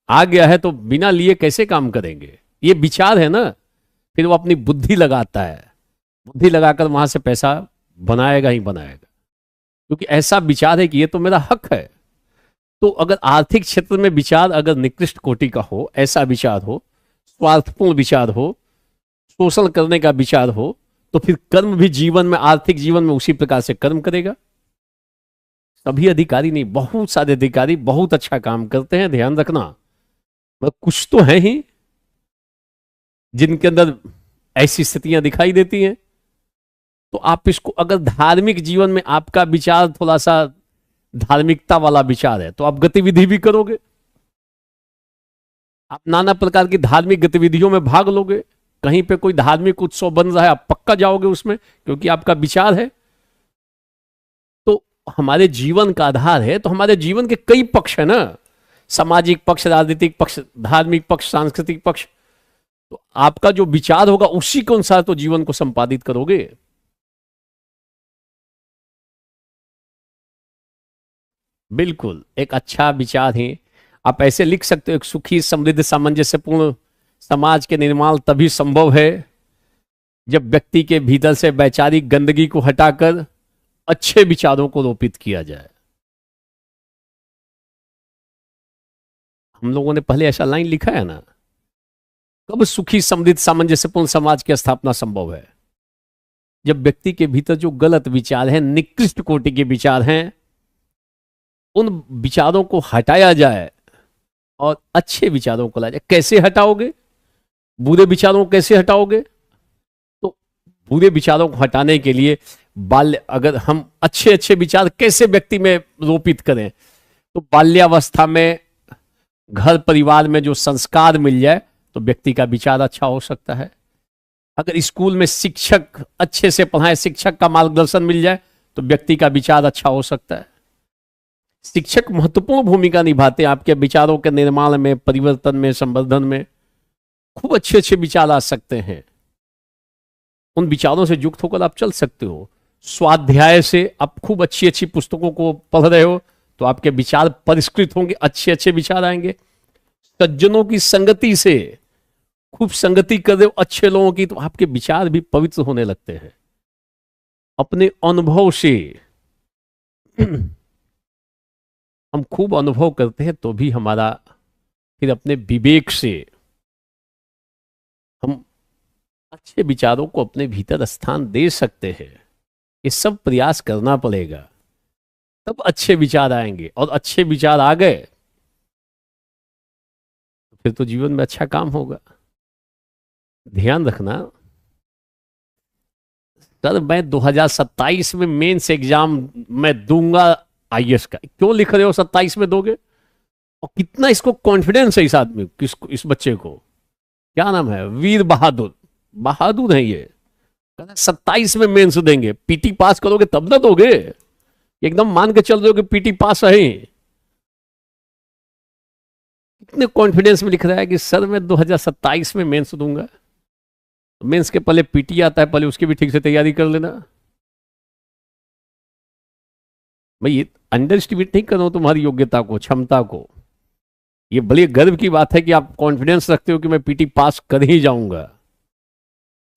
आ गया है तो बिना लिए कैसे काम करेंगे, ये विचार है ना। फिर वो अपनी बुद्धि लगाता है, बुद्धि लगाकर वहां से पैसा बनाएगा ही बनाएगा, क्योंकि ऐसा विचार है कि ये तो मेरा हक है। तो अगर आर्थिक क्षेत्र में विचार अगर निकृष्ट कोटि का हो, ऐसा विचार हो, स्वार्थपूर्ण विचार हो, शोषण करने का विचार हो, तो फिर कर्म भी जीवन में, आर्थिक जीवन में उसी प्रकार से कर्म करेगा। सभी अधिकारी नहीं, बहुत सारे अधिकारी बहुत अच्छा काम करते हैं, ध्यान रखना। मतलब कुछ तो है ही जिनके अंदर ऐसी स्थितियां दिखाई देती हैं। तो आप इसको, अगर धार्मिक जीवन में आपका विचार थोड़ा सा धार्मिकता वाला विचार है, तो आप गतिविधि भी करोगे, आप नाना प्रकार की धार्मिक गतिविधियों में भाग लोगे। कहीं पे कोई धार्मिक उत्सव बन रहा है, आप पक्का जाओगे उसमें, क्योंकि आपका विचार है। तो हमारे जीवन का आधार है, तो हमारे जीवन के कई पक्ष है ना, सामाजिक पक्ष, राजनीतिक पक्ष, धार्मिक पक्ष, सांस्कृतिक पक्ष। तो आपका जो विचार होगा उसी के अनुसार तो जीवन को संपादित करोगे। बिल्कुल, एक अच्छा विचार है। आप ऐसे लिख सकते हो, एक सुखी समृद्ध सामंजस्यपूर्ण समाज के निर्माण तभी संभव है जब व्यक्ति के भीतर से वैचारिक गंदगी को हटाकर अच्छे विचारों को रोपित किया जाए। हम लोगों ने पहले ऐसा लाइन लिखा है ना, कब सुखी समृद्ध सामंजस्यपूर्ण समाज की स्थापना संभव है? जब व्यक्ति के भीतर जो गलत विचार हैं, निकृष्ट कोटि के विचार हैं, उन विचारों को हटाया जाए और अच्छे विचारों को लाया जाए। कैसे हटाओगे? बुरे विचारों को कैसे हटाओगे? तो बुरे विचारों को हटाने के लिए बाल्य, अगर हम अच्छे अच्छे विचार कैसे व्यक्ति में रोपित करें, तो बाल्यावस्था में घर परिवार में जो संस्कार मिल जाए तो व्यक्ति का विचार अच्छा हो सकता है। अगर स्कूल में शिक्षक अच्छे से पढ़ाए, शिक्षक का मार्गदर्शन मिल जाए तो व्यक्ति का विचार अच्छा हो सकता है। शिक्षक महत्वपूर्ण भूमिका निभाते हैं आपके विचारों के निर्माण में, परिवर्तन में, संवर्धन में। खूब अच्छे अच्छे विचार आ सकते हैं, उन विचारों से युक्त होकर आप चल सकते हो। स्वाध्याय से आप खूब अच्छी अच्छी पुस्तकों को पढ़ रहे हो तो आपके विचार परिष्कृत होंगे, अच्छे अच्छे विचार आएंगे। सज्जनों की संगति से खूब संगति कर रहे हो अच्छे लोगों की, तो आपके विचार भी पवित्र होने लगते हैं। अपने अनुभव से हम खूब अनुभव करते हैं तो भी हमारा, फिर अपने विवेक से हम अच्छे विचारों को अपने भीतर स्थान दे सकते हैं। ये सब प्रयास करना पड़ेगा, तब अच्छे विचार आएंगे। और अच्छे विचार आ गए तो फिर तो जीवन में अच्छा काम होगा। ध्यान रखना सर, मैं 2027 में मेंस एग्जाम मैं दूंगा आईएएस का। क्यों लिख रहे हो 27 में दोगे? और कितना इसको कॉन्फिडेंस है इस आदमी, किसको, इस बच्चे को, क्या नाम है, वीर बहादुर, बहादुर है ये। 27 में मेंस देंगे, पीटी पास करोगे तब ना दोगे। एकदम मान के चल रहे हो कि पीटी पास है। कितने कॉन्फिडेंस में लिख रहा है कि सर मैं 2027 में मेंस दूंगा। मेंस के पहले पीटी आता है, पहले उसकी भी ठीक से तैयारी कर लेना। मैं ये अंडर एस्टिमेट नहीं कर रहा हूं तुम्हारी योग्यता को, क्षमता को। ये बड़े गर्व की बात है कि आप कॉन्फिडेंस रखते हो कि मैं पीटी पास कर ही जाऊंगा।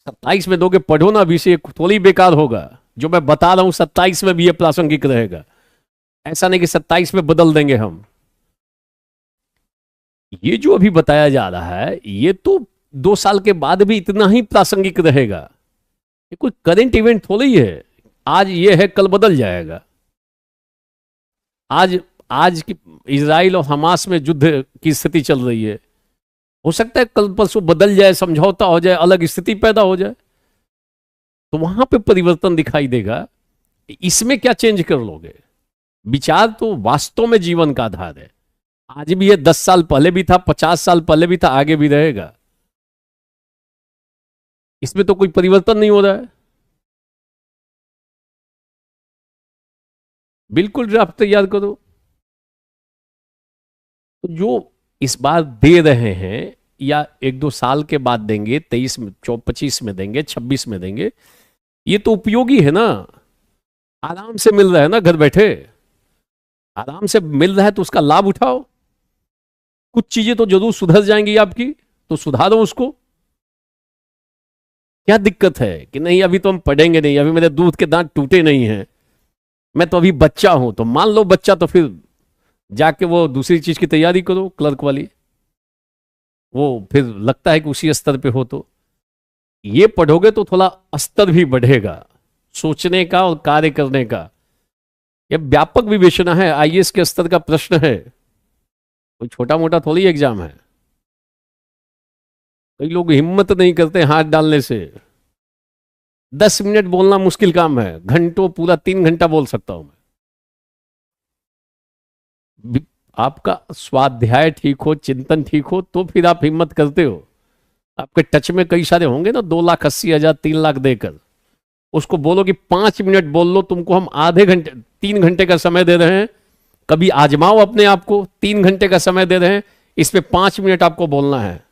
27 में दोगे, पढ़ो ना अभी से, थोड़ी बेकार होगा। जो मैं बता रहा हूं 27 में भी ये प्रासंगिक रहेगा। ऐसा नहीं कि 27 में बदल देंगे हम। ये जो अभी बताया जा रहा है ये तो 2 साल के बाद भी इतना ही प्रासंगिक रहेगा। ये कोई करंट इवेंट थोड़ी है, आज ये है कल बदल जाएगा। आज की इजराइल और हमास में युद्ध की स्थिति चल रही है, हो सकता है कल परसों बदल जाए, समझौता हो जाए, अलग स्थिति पैदा हो जाए, तो वहां पे परिवर्तन दिखाई देगा। इसमें क्या चेंज कर लोगे? विचार तो वास्तव में जीवन का आधार है। आज भी है, 10 साल पहले भी था, 50 साल पहले भी था, आगे भी रहेगा। इसमें तो कोई परिवर्तन नहीं हो रहा है। बिल्कुल ड्राफ्ट तैयार करो। तो जो इस बार दे रहे हैं या 1-2 साल के बाद देंगे, 23 में, 25 में देंगे, 26 में देंगे, ये तो उपयोगी है ना। आराम से मिल रहा है ना, घर बैठे आराम से मिल रहा है तो उसका लाभ उठाओ। कुछ चीजें तो जरूर सुधर जाएंगी आपकी, तो सुधारो उसको। क्या दिक्कत है कि नहीं अभी तो हम पढ़ेंगे नहीं, अभी मेरे दूध के दांत टूटे नहीं हैं, मैं तो अभी बच्चा हूं। तो मान लो बच्चा, तो फिर जाके वो दूसरी चीज की तैयारी करो, क्लर्क वाली। वो फिर लगता है कि उसी स्तर पे हो, तो ये पढ़ोगे तो थोड़ा स्तर भी बढ़ेगा सोचने का और कार्य करने का। ये व्यापक विवेचना है, आईएएस के स्तर का प्रश्न है, कोई छोटा मोटा थोड़ी एग्जाम है। कई लोग हिम्मत नहीं करते हाथ डालने से। 10 मिनट बोलना मुश्किल काम है, घंटों, पूरा 3 घंटा बोल सकता हूं मैं। आपका स्वाध्याय ठीक हो, चिंतन ठीक हो, तो फिर आप हिम्मत करते हो। आपके टच में कई सारे होंगे ना, 2,80,000, 3 लाख देकर, उसको बोलो कि 5 मिनट बोल लो, तुमको हम आधे घंटे, 3 घंटे का समय दे रहे हैं, कभी आजमाओ अपने आप को। 3 घंटे का समय दे रहे हैं, इसमें 5 मिनट आपको बोलना है,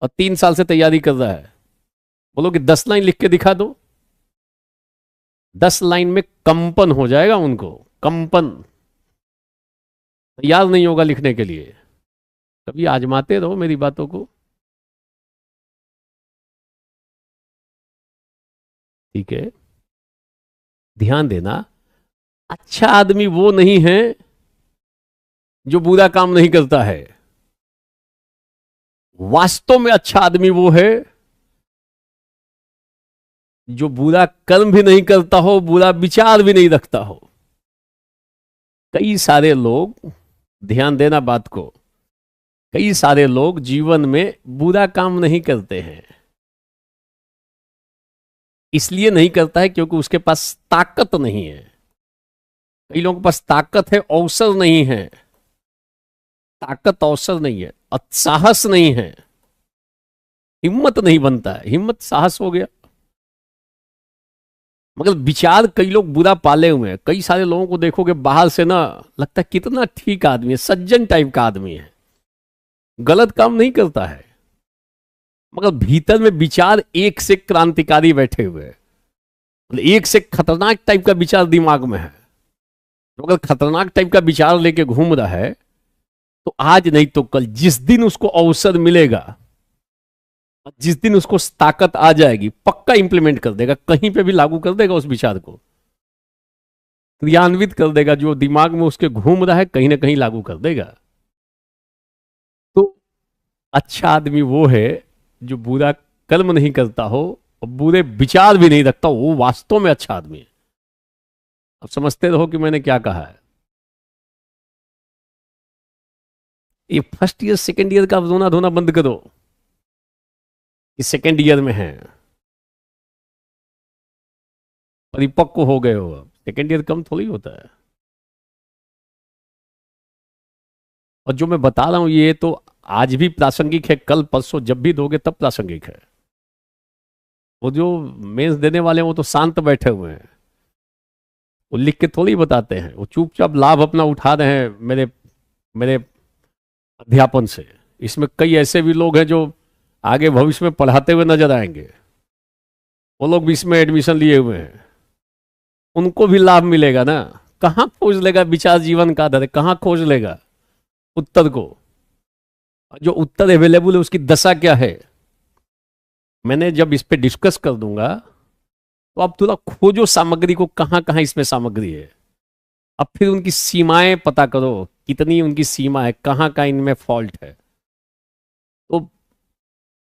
और 3 साल से तैयारी कर रहा है। बोलो कि 10 लाइन लिख के दिखा दो, 10 लाइन में कंपन हो जाएगा उनको, कंपन। तैयार नहीं होगा लिखने के लिए। कभी आजमाते रहो मेरी बातों को, ठीक है। ध्यान देना, अच्छा आदमी वो नहीं है जो बुरा काम नहीं करता है। वास्तव में अच्छा आदमी वो है जो बुरा कर्म भी नहीं करता हो, बुरा विचार भी नहीं रखता हो। कई सारे लोग, ध्यान देना बात को, कई सारे लोग जीवन में बुरा काम नहीं करते हैं। इसलिए नहीं करता है क्योंकि उसके पास ताकत नहीं है। कई लोगों के पास ताकत है, अवसर नहीं है। ताकत अवसर नहीं है, साहस नहीं है, हिम्मत नहीं बनता है। हिम्मत साहस हो गया, मगर विचार कई लोग बुरा पाले हुए हैं। कई सारे लोगों को देखोगे बाहर से ना, लगता है कितना ठीक आदमी है, सज्जन टाइप का आदमी है, गलत काम नहीं करता है, मगर भीतर में विचार एक से क्रांतिकारी बैठे हुए हैं। मतलब एक से खतरनाक टाइप का विचार दिमाग में है। तो अगर खतरनाक टाइप का विचार लेके घूम रहा है, तो आज नहीं तो कल, जिस दिन उसको अवसर मिलेगा, जिस दिन उसको ताकत आ जाएगी, पक्का इंप्लीमेंट कर देगा, कहीं पे भी लागू कर देगा, उस विचार को क्रियान्वित कर देगा। जो दिमाग में उसके घूम रहा है, कहीं ना कहीं लागू कर देगा। तो अच्छा आदमी वो है जो बुरा कर्म नहीं करता हो और बुरे विचार भी नहीं रखता, वो वास्तव में अच्छा आदमी है। अब समझते रहो कि मैंने क्या कहा है। ये फर्स्ट ईयर सेकेंड ईयर का रोना धोना बंद करो, कि सेकेंड ईयर में है, परिपक्व हो गए हो। अब सेकेंड ईयर कम थोड़ी होता है। और जो मैं बता रहा हूं ये तो आज भी प्रासंगिक है, कल परसों जब भी दोगे तब प्रासंगिक है। वो जो मेंस देने वाले हैं वो तो शांत बैठे हुए हैं, वो लिख के थोड़ी बताते हैं, वो चुपचाप लाभ अपना उठा रहे हैं मेरे मेरे अध्यापन से। इसमें कई ऐसे भी लोग हैं जो आगे भविष्य में पढ़ाते हुए नजर आएंगे, वो लोग भी इसमें एडमिशन लिए हुए हैं, उनको भी लाभ मिलेगा ना। कहां खोज लेगा विचार जीवन का आधार है, कहां खोज लेगा उत्तर को। जो उत्तर अवेलेबल है उसकी दशा क्या है, मैंने जब इस पे डिस्कस कर दूंगा, तो आप थोड़ा खोजो सामग्री को, कहां कहां इसमें सामग्री है। अब फिर उनकी सीमाएं पता करो, कितनी उनकी सीमा है, कहां कहां इनमें फॉल्ट है। तो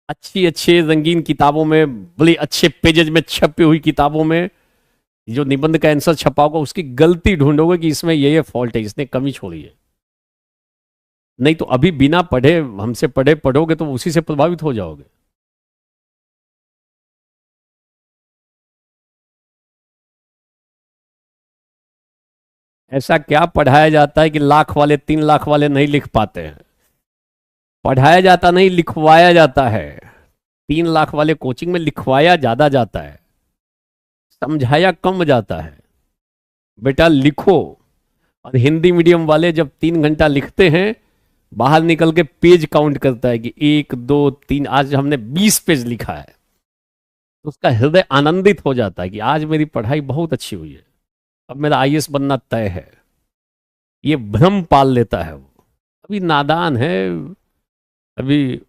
अच्छी अच्छे रंगीन किताबों में, बड़े अच्छे पेजेज में छपी हुई किताबों में जो निबंध का आंसर छपा होगा, उसकी गलती ढूंढोगे कि इसमें ये फॉल्ट है, इसने कमी छोड़ी है। नहीं तो अभी बिना पढ़े, हमसे पढ़े पढ़ोगे तो उसी से प्रभावित हो जाओगे। ऐसा क्या पढ़ाया जाता है कि लाख वाले 3 लाख वाले नहीं लिख पाते हैं? पढ़ाया जाता नहीं, लिखवाया जाता है। 3 लाख वाले कोचिंग में लिखवाया ज्यादा जाता है, समझाया कम जाता है। बेटा लिखो। और हिंदी मीडियम वाले जब 3 घंटा लिखते हैं, बाहर निकल के पेज काउंट करता है कि 1 2 3, आज हमने 20 पेज लिखा है, तो उसका हृदय आनंदित हो जाता है कि आज मेरी पढ़ाई बहुत अच्छी हुई है, अब मेरा आईएएस बनना तय है। ये भ्रम पाल लेता है वो। अभी नादान है, अभी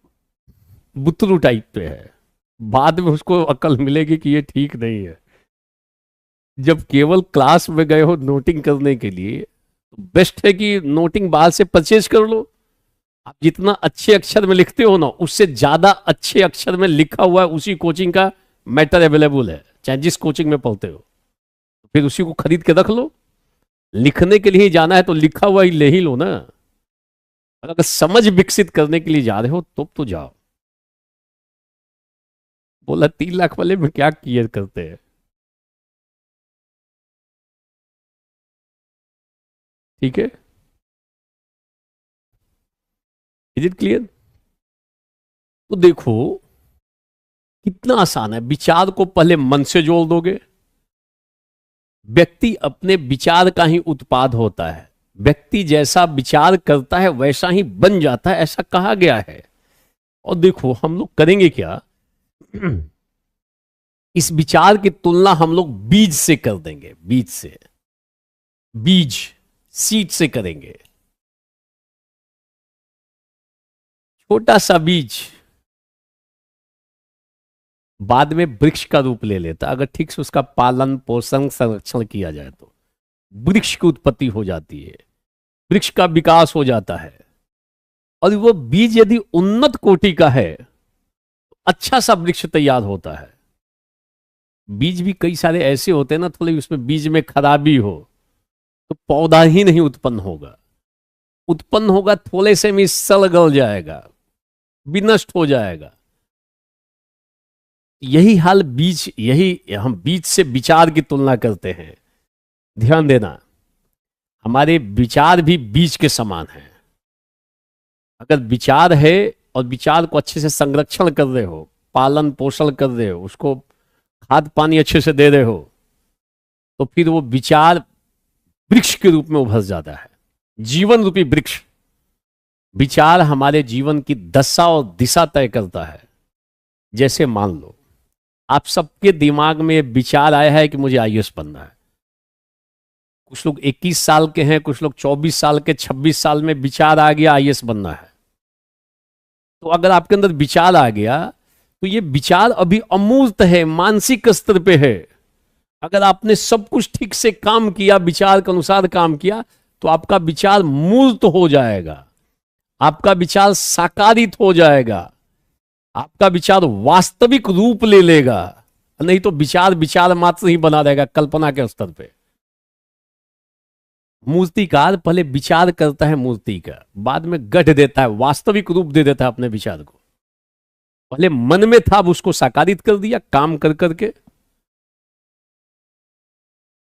बुतरू टाइप पे है। बाद में उसको अकल मिलेगी कि ये ठीक नहीं है। जब केवल क्लास में गए हो नोटिंग करने के लिए, तो बेस्ट है कि नोटिंग बाहर से परचेज कर लो। आप जितना अच्छे अक्षर में लिखते हो ना, उससे ज्यादा अच्छे अक्षर में लिखा हुआ है उसी कोचिंग का मैटर अवेलेबल है, चाहे जिस कोचिंग में पढ़ते हो। फिर उसी को खरीद के रख लो। लिखने के लिए ही जाना है तो लिखा हुआ ही ले ही लो ना। अगर समझ विकसित करने के लिए जा रहे हो तो जाओ। बोला 3 लाख वाले में क्या क्लियर करते हैं। ठीक है, इज इट क्लियर? तो देखो कितना आसान है। विचार को पहले मन से जोड़ दोगे, व्यक्ति अपने विचार का ही उत्पाद होता है, व्यक्ति जैसा विचार करता है वैसा ही बन जाता है, ऐसा कहा गया है। और देखो हम लोग करेंगे क्या, इस विचार की तुलना हम लोग बीज से कर देंगे, बीज से, बीज सीड से करेंगे। छोटा सा बीज बाद में वृक्ष का रूप ले लेता, अगर ठीक से उसका पालन पोषण संरक्षण किया जाए तो वृक्ष की उत्पत्ति हो जाती है, वृक्ष का विकास हो जाता है। और वो बीज यदि उन्नत कोटि का है तो अच्छा सा वृक्ष तैयार होता है। बीज भी कई सारे ऐसे होते हैं ना, थोड़े उसमें बीज में खराबी हो तो पौधा ही नहीं उत्पन्न होगा, उत्पन्न होगा थोड़े से में सड़ गल जाएगा, विनष्ट हो जाएगा। यही हाल बीज, यही हम बीज से विचार की तुलना करते हैं। ध्यान देना, हमारे विचार भी बीज के समान है। अगर विचार है और विचार को अच्छे से संरक्षण कर रहे हो, पालन पोषण कर रहे हो, उसको खाद पानी अच्छे से दे रहे हो, तो फिर वो विचार वृक्ष के रूप में उभर जाता है, जीवन रूपी वृक्ष। विचार हमारे जीवन की दशा और दिशा तय करता है। जैसे मान लो आप सबके दिमाग में विचार आया है कि मुझे आईएएस बनना है। कुछ लोग 21 साल के हैं, कुछ लोग 24 साल के, 26 साल में विचार आ गया आईएएस बनना है। तो अगर आपके अंदर विचार आ गया तो ये विचार अभी अमूर्त है, मानसिक स्तर पे है। अगर आपने सब कुछ ठीक से काम किया, विचार के अनुसार काम किया, तो आपका विचार मूर्त हो जाएगा, आपका विचार साकारित हो जाएगा, आपका विचार वास्तविक रूप ले लेगा। नहीं तो विचार विचार मात्र ही बना रहेगा, कल्पना के स्तर पे। मूर्तिकार पहले विचार करता है मूर्ति का, बाद में गढ़ देता है, वास्तविक रूप दे देता है अपने विचार को। पहले मन में था, अब उसको साकारित कर दिया काम कर करके।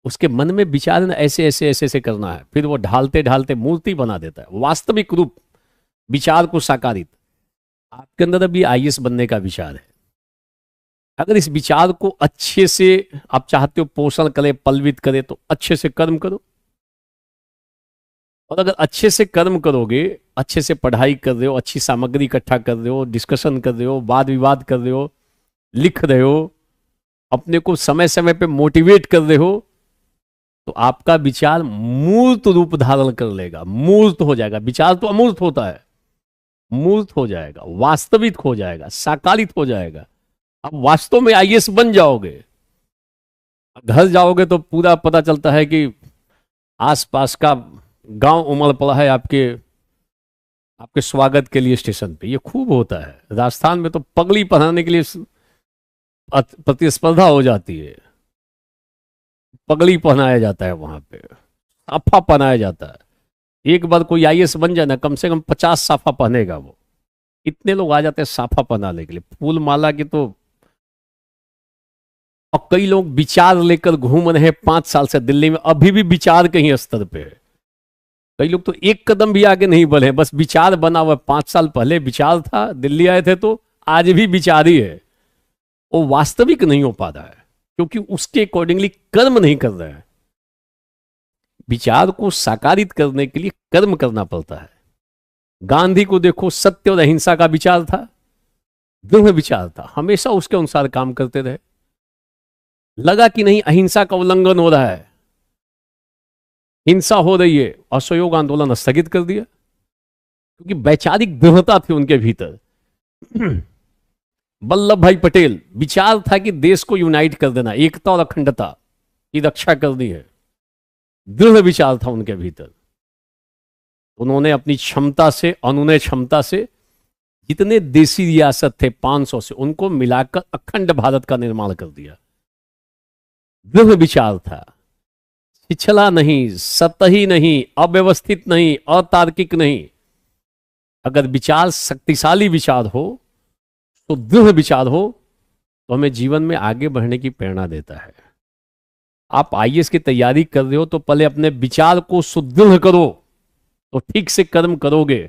उसके मन में विचार ना ऐसे ऐसे ऐसे ऐसे करना है, फिर वो ढालते ढालते मूर्ति बना देता है, वास्तविक रूप, विचार को साकारित। आपके अंदर अभी आईएएस बनने का विचार है। अगर इस विचार को अच्छे से आप चाहते हो पोषण करें, पल्वित करें, तो अच्छे से कर्म करो। और अगर अच्छे से कर्म करोगे, अच्छे से पढ़ाई कर रहे हो, अच्छी सामग्री इकट्ठा कर रहे हो, डिस्कशन कर रहे हो, वाद विवाद कर रहे हो, लिख रहे हो, अपने को समय समय पे मोटिवेट कर रहे हो, तो आपका विचार मूर्त रूप धारण कर लेगा, मूर्त हो जाएगा। विचार तो अमूर्त होता है, मूर्त हो जाएगा, वास्तविक हो जाएगा, साकारित हो जाएगा। अब वास्तव में आईएएस बन जाओगे। घर जाओगे तो पूरा पता चलता है कि आसपास का गांव उमड़ पड़ा है आपके आपके स्वागत के लिए स्टेशन पे। ये खूब होता है राजस्थान में, तो पगड़ी पहनाने के लिए प्रतिस्पर्धा हो जाती है, पगड़ी पहनाया जाता है, वहां पे साफा पहनाया जाता है। एक बार कोई आईएएस बन जाए ना, कम से कम 50 साफा पहनेगा वो। इतने लोग आ जाते हैं साफा पहनाने के लिए, फूल माला की तो। और कई लोग विचार लेकर घूम रहे हैं 5 साल से दिल्ली में, अभी भी विचार कहीं स्तर पे है। कई लोग तो एक कदम भी आगे नहीं बढ़े, बस विचार बना हुआ। 5 साल पहले विचार था, दिल्ली आए थे, तो आज भी विचार ही है, वो वास्तविक नहीं हो पा रहा है, क्योंकि उसके अकॉर्डिंगली कर्म नहीं कर रहे हैं। विचार को साकारित करने के लिए कर्म करना पड़ता है। गांधी को देखो, सत्य और अहिंसा का विचार था, दृढ़ विचार था, हमेशा उसके अनुसार काम करते रहे। लगा कि नहीं अहिंसा का उल्लंघन हो रहा है, हिंसा हो रही है, असहयोग आंदोलन स्थगित कर दिया, क्योंकि वैचारिक दृढ़ता थी उनके भीतर। वल्लभ भाई पटेल, विचार था कि देश को यूनाइट कर देना, एकता और अखंडता की रक्षा करनी है, दृढ़ विचार था उनके भीतर। उन्होंने अपनी क्षमता से, अनुनय क्षमता से, जितने देसी रियासत थे 500 से, उनको मिलाकर अखंड भारत का निर्माण कर दिया। दृढ़ विचार था, पिछला नहीं, सतही नहीं, अव्यवस्थित नहीं, अतार्किक नहीं। अगर विचार शक्तिशाली विचार हो, तो दृढ़ विचार हो, तो हमें जीवन में आगे बढ़ने की प्रेरणा देता है। आप आईएएस की तैयारी कर रहे हो तो पहले अपने विचार को सुदृढ़ करो, तो ठीक से कर्म करोगे।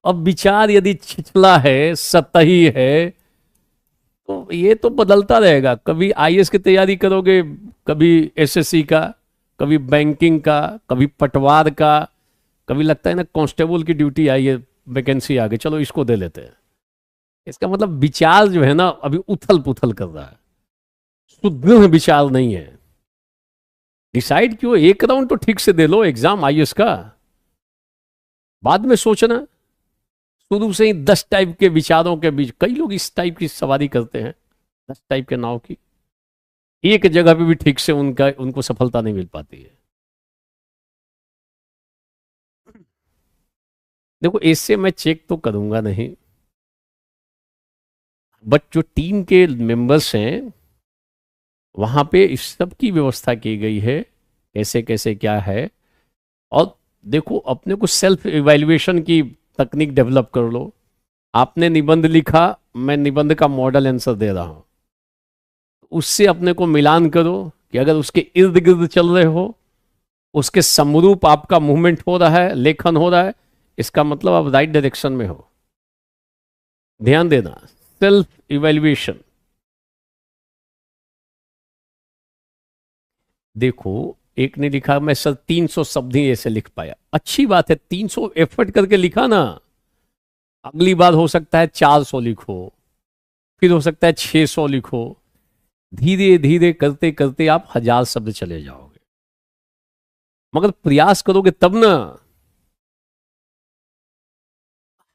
अब विचार यदि छिछला है, सतही है, तो ये तो बदलता रहेगा। कभी आईएएस की तैयारी करोगे, कभी एसएससी का, कभी बैंकिंग का, कभी पटवार का, कभी लगता है ना कांस्टेबल की ड्यूटी आई है, वैकेंसी आ गई, चलो इसको दे लेते हैं। इसका मतलब विचार जो है ना अभी उथल पुथल कर रहा है, सुदृढ़ विचार नहीं है। डिसाइड क्यों, एक राउंड तो ठीक से दे लो एग्जाम आईएएस का, बाद में सोचना। शुरू से ही 10 टाइप के विचारों के बीच, कई लोग इस टाइप की सवारी करते हैं, 10 टाइप के नाव की, एक जगह पे भी ठीक से उनको सफलता नहीं मिल पाती है। देखो इससे मैं चेक तो करूंगा नहीं, बट जो टीम के मेंबर्स हैं वहां पे इस सब की व्यवस्था की गई है, कैसे कैसे क्या है। और देखो अपने को सेल्फ इवैल्यूएशन की तकनीक डेवलप कर लो। आपने निबंध लिखा, मैं निबंध का मॉडल आंसर दे रहा हूं, उससे अपने को मिलान करो कि अगर उसके इर्द गिर्द चल रहे हो, उसके समरूप आपका मूवमेंट हो रहा है, लेखन हो रहा है, इसका मतलब आप राइट डायरेक्शन में हो। ध्यान देना, सेल्फ इवैल्यूएशन। देखो एक ने लिखा मैं सर 300 शब्द ही ऐसे लिख पाया, अच्छी बात है, 300 एफर्ट करके लिखा ना। अगली बार हो सकता है 400 लिखो, फिर हो सकता है 600 लिखो। धीरे धीरे करते करते आप 1000 शब्द चले जाओगे, मगर प्रयास करोगे तब ना।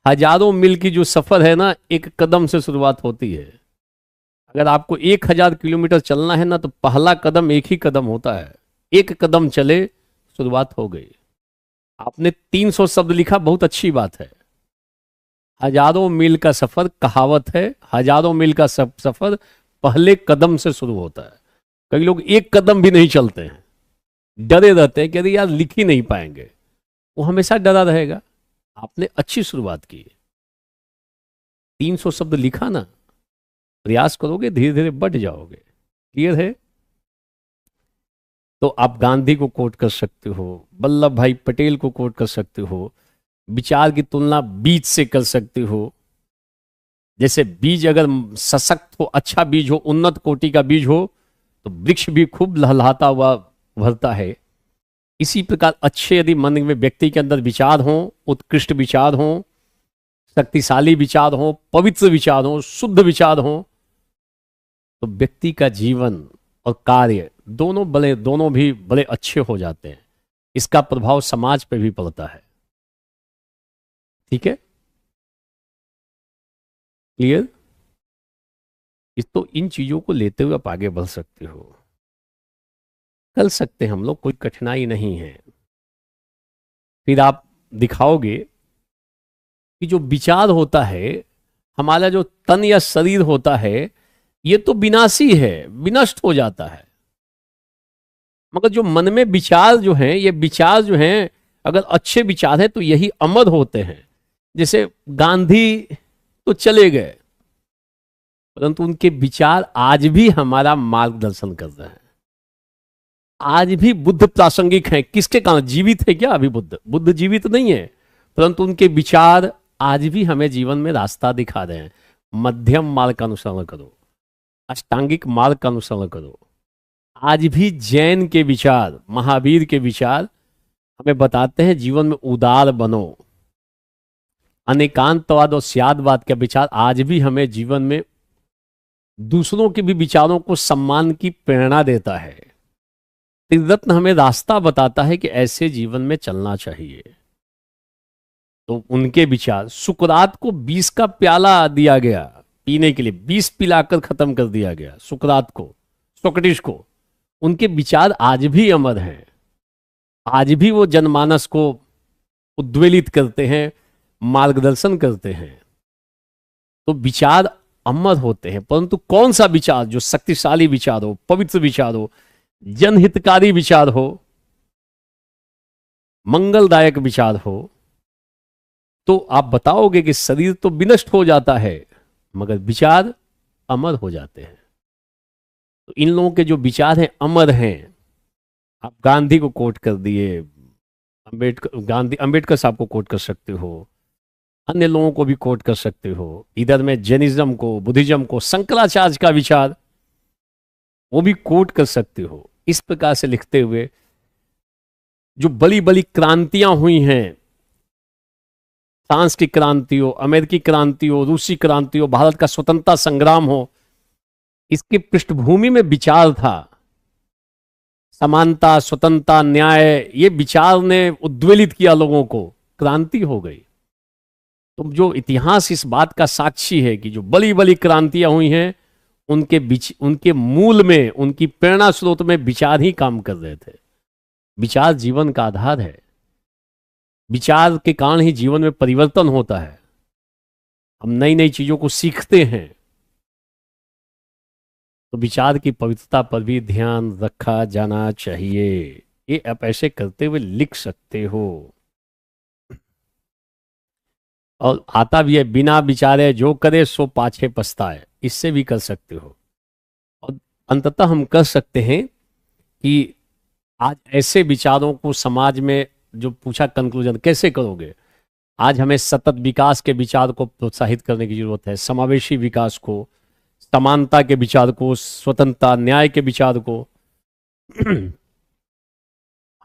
हजारों मील की जो सफर है ना, एक कदम से शुरुआत होती है। अगर आपको 1000 किलोमीटर चलना है ना, तो पहला कदम एक ही कदम होता है, एक कदम चले, शुरुआत हो गई। आपने 300 शब्द लिखा, बहुत अच्छी बात है। हजारों मील का सफर, कहावत है, हजारों मील का सफर पहले कदम से शुरू होता है। कई लोग एक कदम भी नहीं चलते हैं, डरे रहते हैं कि अरे यार लिख ही नहीं पाएंगे। वो हमेशा डरा रहेगा। आपने अच्छी शुरुआत की, 300 शब्द लिखा ना, प्रयास करोगे धीरे धीरे बढ़ जाओगे। क्लियर है? तो आप गांधी को कोट कर सकते हो, वल्लभ भाई पटेल को कोट कर सकते हो, विचार की तुलना बीज से कर सकते हो। जैसे बीज अगर सशक्त हो, अच्छा बीज हो, उन्नत कोटि का बीज हो, तो वृक्ष भी खूब लहलहाता हुआ उभरता है। इसी प्रकार अच्छे यदि मन में व्यक्ति के अंदर विचार हो, उत्कृष्ट विचार हो, शक्तिशाली विचार हो, पवित्र विचार हो, शुद्ध विचार हो, तो व्यक्ति का जीवन और कार्य दोनों भी बड़े अच्छे हो जाते हैं। इसका प्रभाव समाज पे भी पड़ता है। ठीक है? क्लियर? इस तो इन चीजों को लेते हुए आप आगे बढ़ सकते हो, कर सकते हैं हम लोग, कोई कठिनाई नहीं है। फिर आप दिखाओगे कि जो विचार होता है, हमारा जो तन या शरीर होता है, ये तो विनाशी है, विनष्ट हो जाता है। मगर जो मन में विचार जो हैं, ये विचार जो हैं, अगर अच्छे विचार हैं तो यही अमर होते हैं। जैसे गांधी तो चले गए, परंतु उनके विचार आज भी हमारा मार्गदर्शन कर रहे हैं। आज भी बुद्ध प्रासंगिक हैं। किसके कारण? जीवित है क्या अभी बुद्ध? बुद्ध जीवित नहीं है, परंतु उनके विचार आज भी हमें जीवन में रास्ता दिखा रहे हैं। मध्यम मार्ग का अनुसरण करो, अष्टांगिक मार्ग का अनुसरण करो। आज भी जैन के विचार, महावीर के विचार हमें बताते हैं जीवन में उदार बनो। अनेकांतवाद और स्यादवाद के विचार आज भी हमें जीवन में दूसरों के भी विचारों को सम्मान की प्रेरणा देता है। त्रिरत्न हमें रास्ता बताता है कि ऐसे जीवन में चलना चाहिए। तो उनके विचार, सुकरात को 20 का प्याला दिया गया पीने के लिए, 20 पिलाकर खत्म कर दिया गया सुकरात को, सोक्रेटिस को। उनके विचार आज भी अमर हैं, आज भी वो जनमानस को उद्वेलित करते हैं, मार्गदर्शन करते हैं। तो विचार अमर होते हैं, परंतु कौन सा विचार? जो शक्तिशाली विचार हो, पवित्र विचार हो, जनहितकारी विचार हो, मंगलदायक विचार हो। तो आप बताओगे कि शरीर तो विनष्ट हो जाता है, मगर विचार अमर हो जाते हैं। तो इन लोगों के जो विचार हैं अमर हैं। आप गांधी को कोट कर दिए, अंबेडकर साहब को कोट कर सकते हो, अन्य लोगों को भी कोट कर सकते हो, इधर में जैनिज्म को, बुद्धिज्म को, शंकराचार्य का विचार वो भी कोट कर सकते हो। इस प्रकार से लिखते हुए जो बड़ी बड़ी क्रांतियां हुई हैं, फ्रांस की क्रांति हो, अमेरिकी क्रांति हो, रूसी क्रांति हो, भारत का स्वतंत्रता संग्राम हो, इसकी पृष्ठभूमि में विचार था समानता, स्वतंत्रता, न्याय। ये विचार ने उद्वेलित किया लोगों को, क्रांति हो गई। तो जो इतिहास इस बात का साक्षी है कि जो बड़ी बड़ी क्रांतियां हुई हैं उनके मूल में, उनकी प्रेरणा स्रोत में विचार ही काम कर रहे थे। विचार जीवन का आधार है। विचार के कारण ही जीवन में परिवर्तन होता है। हम नई नई चीजों को सीखते हैं। तो विचार की पवित्रता पर भी ध्यान रखा जाना चाहिए। ये आप ऐसे करते हुए लिख सकते हो। और आता भी है, बिना विचारे जो करे सो पाछे पछताए, इससे भी कर सकते हो। और अंततः हम कर सकते हैं कि आज ऐसे विचारों को समाज में, जो पूछा कंक्लूजन कैसे करोगे, आज हमें सतत विकास के विचार को प्रोत्साहित करने की जरूरत है, समावेशी विकास को, समानता के विचार को, स्वतंत्रता, न्याय के विचार को।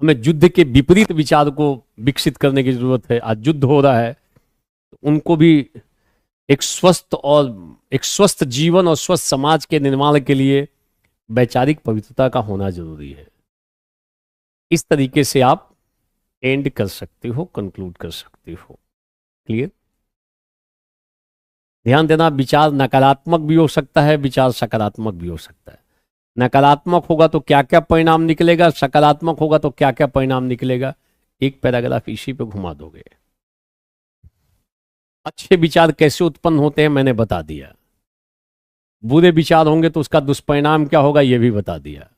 हमें युद्ध के विपरीत विचार को विकसित करने की जरूरत है। आज युद्ध हो रहा है, उनको भी एक स्वस्थ जीवन और स्वस्थ समाज के निर्माण के लिए वैचारिक पवित्रता का होना जरूरी है। इस तरीके से आप एंड कर सकते हो, कंक्लूड कर सकते हो। क्लियर? ध्यान देना, विचार नकारात्मक भी हो सकता है, विचार सकारात्मक भी हो सकता है। नकारात्मक होगा तो क्या क्या परिणाम निकलेगा, सकारात्मक होगा तो क्या क्या परिणाम निकलेगा, एक पैराग्राफ इसी पे घुमा दोगे। अच्छे विचार कैसे उत्पन्न होते हैं मैंने बता दिया। बुरे विचार होंगे तो उसका दुष्परिणाम क्या होगा ये भी बता दिया।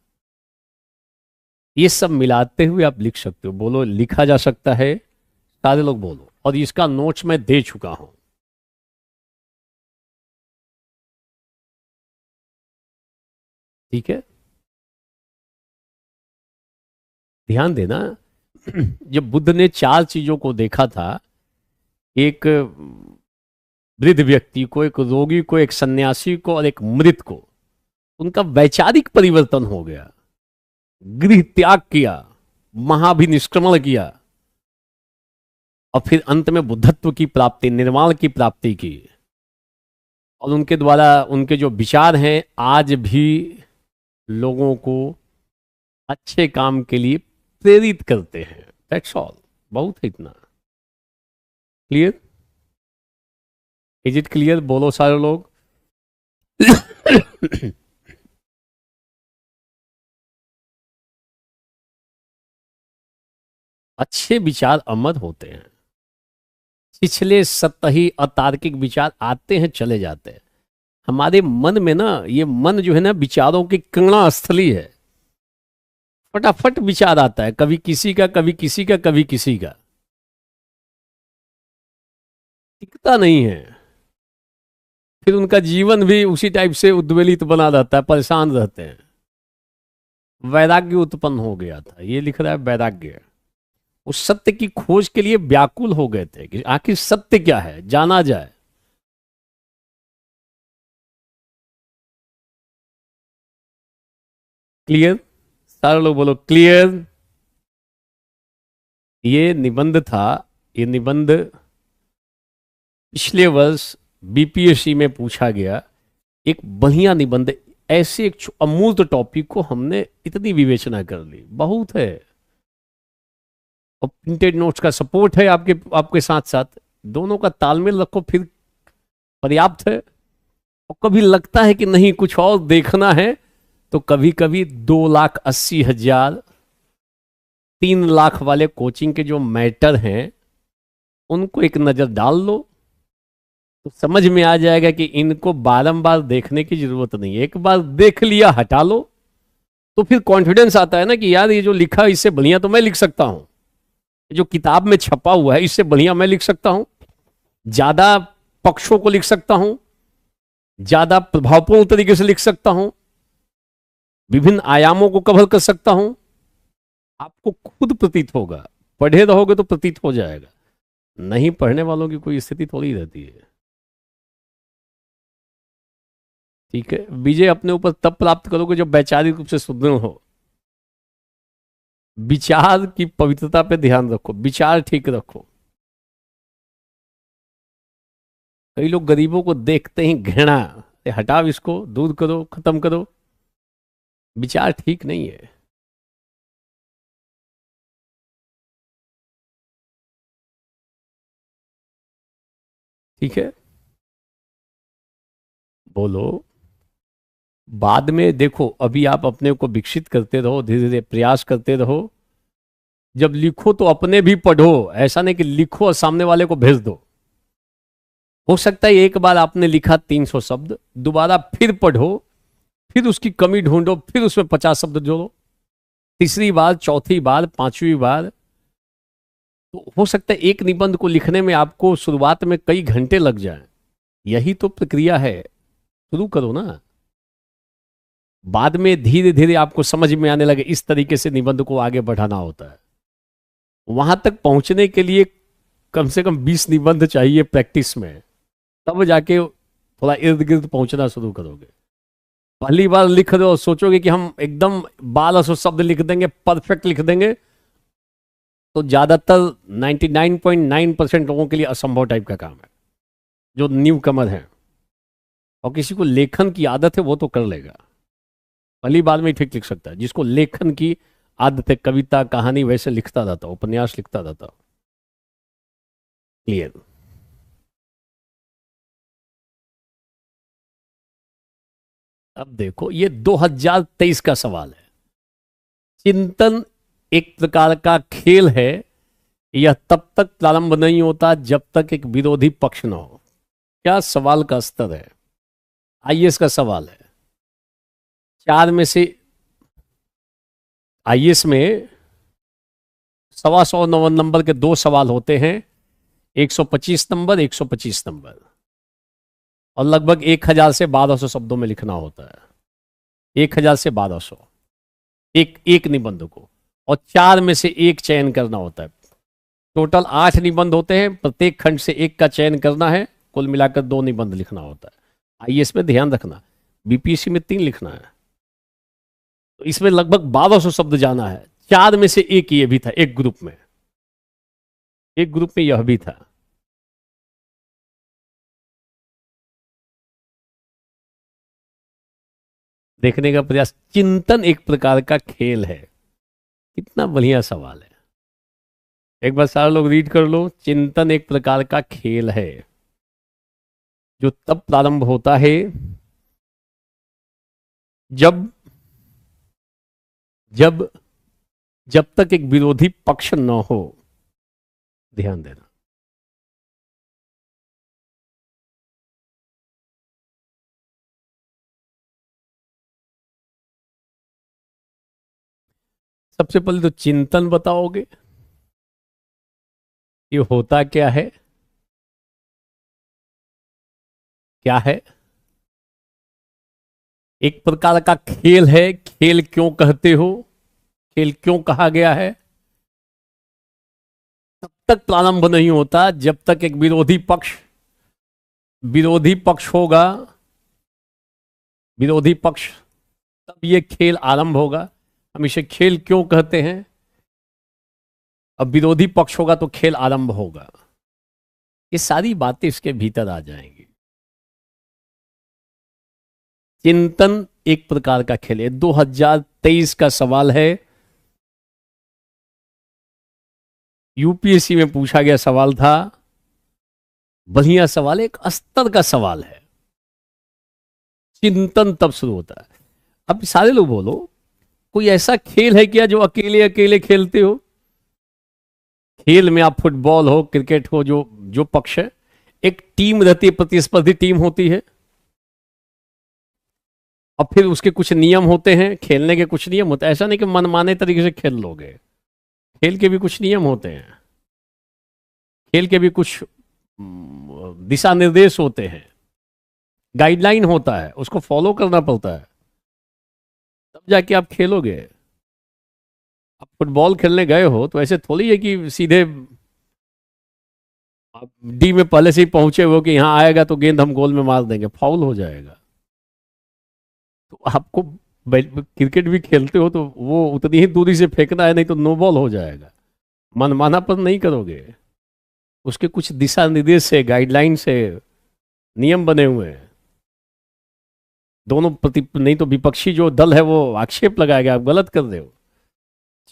ये सब मिलाते हुए आप लिख सकते हो। बोलो, लिखा जा सकता है? सारे लोग बोलो। और इसका नोट्स मैं दे चुका हूं। ठीक है, ध्यान देना। जब बुद्ध ने 4 चीजों को देखा था, एक वृद्ध व्यक्ति को, एक रोगी को, एक सन्यासी को और एक मृत को, उनका वैचारिक परिवर्तन हो गया। गृह त्याग किया, महाभिनिष्क्रमण किया और फिर अंत में बुद्धत्व की प्राप्ति, निर्वाण की प्राप्ति की। और उनके द्वारा उनके जो विचार हैं आज भी लोगों को अच्छे काम के लिए प्रेरित करते हैं। दैट्स ऑल, बहुत है इतना। क्लियर? Is it clear? बोलो सारे लोग। अच्छे विचार अमर होते हैं। पिछले सतही अतार्किक विचार आते हैं, चले जाते हैं। हमारे मन में ना, ये मन जो है ना, विचारों की कंगना स्थली है। फटाफट विचार आता है, कभी किसी का, कभी किसी का, कभी किसी का, टिकता नहीं है। फिर उनका जीवन भी उसी टाइप से उद्वेलित बना रहता है, परेशान रहते हैं। वैराग्य उत्पन्न हो गया था, ये लिख रहा है वैराग्य। उस सत्य की खोज के लिए व्याकुल हो गए थे कि आखिर सत्य क्या है, जाना जाए। क्लियर? सारे लोग बोलो क्लियर। ये निबंध था, ये निबंध पिछले वर्ष बीपीएससी में पूछा गया। एक बढ़िया निबंध। ऐसे एक अमूर्त टॉपिक को हमने इतनी विवेचना कर ली, बहुत है। और प्रिंटेड नोट्स का सपोर्ट है आपके साथ साथ। दोनों का तालमेल रखो, फिर पर्याप्त है। और कभी लगता है कि नहीं कुछ और देखना है, तो कभी कभी 2,80,000 3 लाख वाले कोचिंग के जो मैटर हैं उनको एक नजर डाल लो, तो समझ में आ जाएगा कि इनको बारंबार देखने की जरूरत नहीं है। एक बार देख लिया, हटा लो, तो फिर कॉन्फिडेंस आता है ना कि यार ये जो लिखा है इससे बढ़िया तो मैं लिख सकता हूं। जो किताब में छपा हुआ है इससे बढ़िया मैं लिख सकता हूं, ज्यादा पक्षों को लिख सकता हूं, ज्यादा प्रभावपूर्ण तरीके से लिख सकता हूं। विभिन्न आयामों को कवर कर सकता हूं, आपको खुद प्रतीत होगा। पढ़े रहोगे तो प्रतीत हो जाएगा, नहीं पढ़ने वालों की कोई स्थिति थोड़ी रहती है। ठीक है, विजय अपने ऊपर तब प्राप्त करोगे जब वैचारिक रूप से सुदृढ़ हो। विचार की पवित्रता पे ध्यान रखो, विचार ठीक रखो। कई लोग गरीबों को देखते ही घृणा, हटाओ इसको, दूर करो, खत्म करो, विचार ठीक नहीं है। ठीक है, बोलो। बाद में देखो, अभी आप अपने को विकसित करते रहो, धीरे धीरे प्रयास करते रहो। जब लिखो तो अपने भी पढ़ो, ऐसा नहीं कि लिखो और सामने वाले को भेज दो। हो सकता है एक बार आपने लिखा 300 शब्द, दोबारा फिर पढ़ो, फिर उसकी कमी ढूंढो, फिर उसमें 50 शब्द जोड़ो, तीसरी बार, चौथी बार, पांचवी बार। तो हो सकता है एक निबंध को लिखने में आपको शुरुआत में कई घंटे लग जाएं। यही तो प्रक्रिया है, शुरू करो ना। बाद में धीरे धीरे आपको समझ में आने लगे इस तरीके से निबंध को आगे बढ़ाना होता है। वहां तक पहुंचने के लिए कम से कम 20 निबंध चाहिए प्रैक्टिस में, तब जाके थोड़ा इर्द गिर्द पहुंचना शुरू करोगे। पहली बार लिख रहे हो, सोचोगे कि हम एकदम 1200 शब्द लिख देंगे, परफेक्ट लिख देंगे, तो ज्यादातर 99.9% लोगों के लिए असंभव टाइप का काम है, जो न्यू कमर है। और किसी को लेखन की आदत है वो तो कर लेगा, पहली बार में ही ठीक लिख सकता है। जिसको लेखन की आदत है, कविता, कहानी वैसे लिखता रहता, उपन्यास लिखता रहता। क्लियर? अब देखो, ये 2023 का सवाल है। चिंतन एक प्रकार का खेल है, यह तब तक प्रारंभ नहीं होता जब तक एक विरोधी पक्ष न हो। क्या सवाल का स्तर है, आईएएस का सवाल है। 4 में से आईएएस में 125 नंबर के 2 सवाल होते हैं, 125 नंबर, 125 नंबर, और लगभग 1000 से 1200 शब्दों में लिखना होता है। 1000 से 1200 एक निबंध को, और 4 में से एक चयन करना होता है। टोटल 8 निबंध होते हैं, प्रत्येक खंड से एक का चयन करना है, कुल मिलाकर 2 निबंध लिखना होता है। आईएएस में ध्यान रखना, बीपीएससी में 3 लिखना है। तो इसमें लगभग 1200 शब्द जाना है। 4 में से एक ये भी था, एक ग्रुप में, एक ग्रुप में यह भी था। देखने का प्रयास। चिंतन एक प्रकार का खेल है। कितना बढ़िया सवाल है, एक बार सारे लोग रीड कर लो। चिंतन एक प्रकार का खेल है जो तब प्रारंभ होता है जब जब जब तक एक विरोधी पक्ष न हो। ध्यान देना। सबसे पहले तो चिंतन बताओगे, ये होता क्या है? क्या है? एक प्रकार का खेल है। खेल क्यों कहते हो, खेल क्यों कहा गया है? तब तक प्रारंभ नहीं होता जब तक एक विरोधी पक्ष होगा, विरोधी पक्ष, तब ये खेल आरंभ होगा। हम इसे खेल क्यों कहते हैं? अब विरोधी पक्ष होगा तो खेल आरंभ होगा। ये सारी बातें इसके भीतर आ जाएंगी। चिंतन एक प्रकार का खेल है। 2023 का सवाल है, यूपीएससी में पूछा गया सवाल था। बढ़िया सवाल है, एक स्तर का सवाल है। चिंतन तब शुरू होता है। अब सारे लोग बोलो, कोई ऐसा खेल है क्या जो अकेले अकेले खेलते हो? खेल में आप फुटबॉल हो, क्रिकेट हो, जो जो पक्ष है, एक टीम रहती है, प्रतिस्पर्धी टीम होती है, और फिर उसके कुछ नियम होते हैं, खेलने के कुछ नियम होते हैं। ऐसा नहीं कि मनमाने तरीके से खेल लोगे, खेल के भी कुछ नियम होते हैं, खेल के भी कुछ दिशा निर्देश होते हैं, गाइडलाइन होता है, उसको फॉलो करना पड़ता है। तब जाके आप खेलोगे। आप फुटबॉल खेलने गए हो तो ऐसे थोड़ी है कि सीधे आप डी में पहले से ही पहुंचे हो कि यहाँ आएगा तो गेंद हम गोल में मार देंगे, फाउल हो जाएगा। तो आपको क्रिकेट भी खेलते हो तो वो उतनी ही दूरी से फेंकना है, नहीं तो नो बॉल हो जाएगा। मनमानापन नहीं करोगे, उसके कुछ दिशा निर्देश है, गाइडलाइन से नियम बने हुए हैं। दोनों प्रति, नहीं तो विपक्षी जो दल है वो आक्षेप लगाएगा आप गलत कर रहे हो।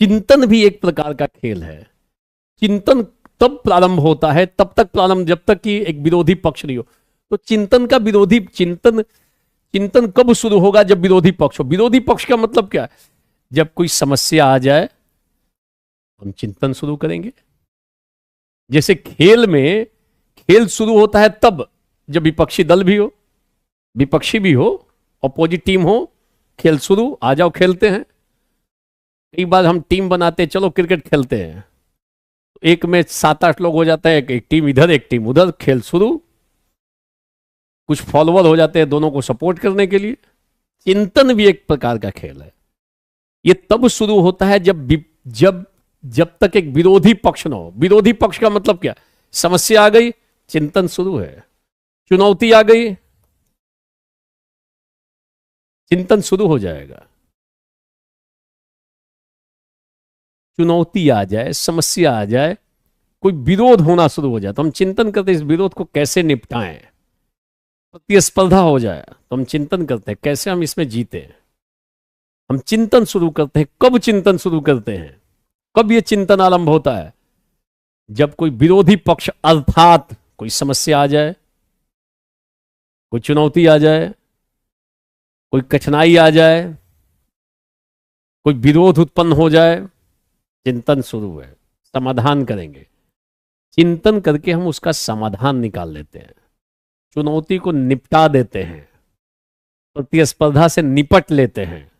चिंतन भी एक प्रकार का खेल है। चिंतन तब प्रारंभ होता है, तब तक प्रारंभ जब तक कि एक विरोधी पक्ष नहीं हो। तो चिंतन का विरोधी चिंतन चिंतन कब शुरू होगा? जब विरोधी पक्ष हो। विरोधी पक्ष का मतलब क्या है? जब कोई समस्या आ जाए हम चिंतन शुरू करेंगे। जैसे खेल में, खेल शुरू होता है तब जब विपक्षी दल भी हो, विपक्षी भी हो, अपोजिट टीम हो, खेल शुरू, आ जाओ खेलते हैं। कई बार हम टीम बनाते हैं, चलो क्रिकेट खेलते हैं, एक में 7-8 लोग हो जाते हैं, एक टीम इधर एक टीम उधर, खेल शुरू। कुछ फॉलोअर हो जाते हैं दोनों को सपोर्ट करने के लिए। चिंतन भी एक प्रकार का खेल है। ये तब शुरू होता है जब तक एक विरोधी पक्ष ना हो। विरोधी पक्ष का मतलब क्या? समस्या आ गई, चिंतन शुरू है। चुनौती आ गई, चिंतन शुरू हो जाएगा। चुनौती आ जाए, समस्या आ जाए, कोई विरोध होना शुरू हो जाए तो हम चिंतन करते हैं इस विरोध को कैसे निपटाएं। प्रतिस्पर्धा हो जाए तो हम चिंतन करते हैं कैसे हम इसमें जीते। हम चिंतन शुरू करते हैं। कब चिंतन शुरू करते हैं? कब यह चिंतन आरंभ होता है? जब कोई विरोधी पक्ष अर्थात कोई समस्या आ जाए, कोई चुनौती आ जाए, कोई कठिनाई आ जाए, कोई विरोध उत्पन्न हो जाए, चिंतन शुरू है। समाधान करेंगे। चिंतन करके हम उसका समाधान निकाल लेते हैं, चुनौती को निपटा देते हैं, प्रतिस्पर्धा से निपट लेते हैं।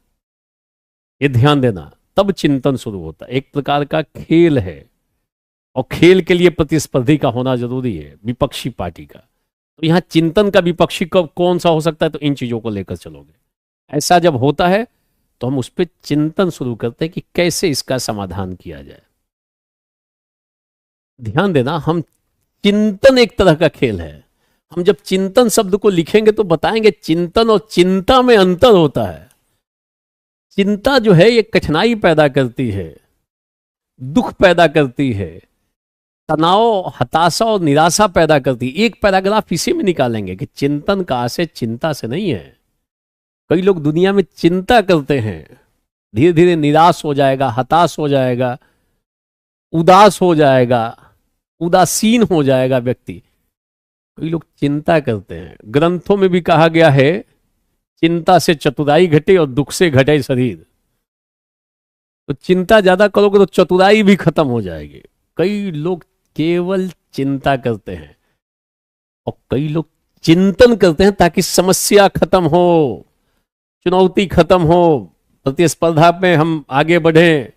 ये ध्यान देना, तब चिंतन शुरू होता है। एक प्रकार का खेल है और खेल के लिए प्रतिस्पर्धी का होना जरूरी है, विपक्षी पार्टी का। तो यहां चिंतन का विपक्षी कब कौन सा हो सकता है? तो इन चीजों को लेकर चलोगे। ऐसा जब होता है तो हम उस पर चिंतन शुरू करते हैं कि कैसे इसका समाधान किया जाए। ध्यान देना, हम चिंतन एक तरह का खेल है। हम जब चिंतन शब्द को लिखेंगे तो बताएंगे चिंतन और चिंता में अंतर होता है। चिंता जो है ये कठिनाई पैदा करती है, दुख पैदा करती है, तनाव, हताशा और निराशा पैदा करती है। एक पैराग्राफ इसी में निकालेंगे कि चिंतन का आशय चिंता से नहीं है। कई लोग दुनिया में चिंता करते हैं, धीरे धीरे निराश हो जाएगा, हताश हो जाएगा, उदास हो जाएगा, उदासीन हो जाएगा व्यक्ति। कई लोग चिंता करते हैं। ग्रंथों में भी कहा गया है चिंता से चतुराई घटे और दुख से घटे शरीर। तो चिंता ज्यादा करोगे तो चतुराई भी खत्म हो जाएगी। कई लोग केवल चिंता करते हैं और कई लोग चिंतन करते हैं ताकि समस्या खत्म हो, चुनौती खत्म हो, प्रतिस्पर्धा में हम आगे बढ़े,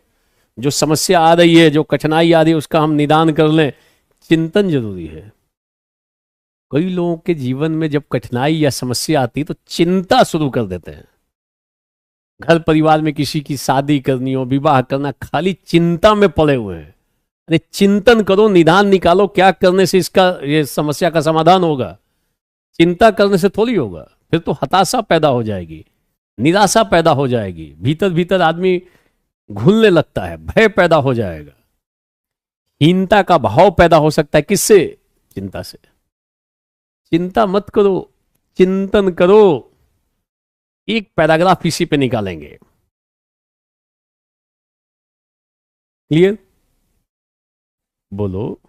जो समस्या आ रही है, जो कठिनाई आ रही है, उसका हम निदान कर लें। चिंतन जरूरी है। कई लोगों के जीवन में जब कठिनाई या समस्या आती है तो चिंता शुरू कर देते हैं। घर परिवार में किसी की शादी करनी हो, विवाह करना, खाली चिंता में पड़े हुए हैं। अरे चिंतन करो, निदान निकालो, क्या करने से इसका ये समस्या का समाधान होगा। चिंता करने से थोड़ी होगा, फिर तो हताशा पैदा हो जाएगी, निराशा पैदा हो जाएगी, भीतर भीतर आदमी घुलने लगता है, भय पैदा हो जाएगा, हीनता का भाव पैदा हो सकता है। किससे? चिंता से। चिंता मत करो, चिंतन करो। एक पैराग्राफ इसी पे निकालेंगे। क्लियर? बोलो।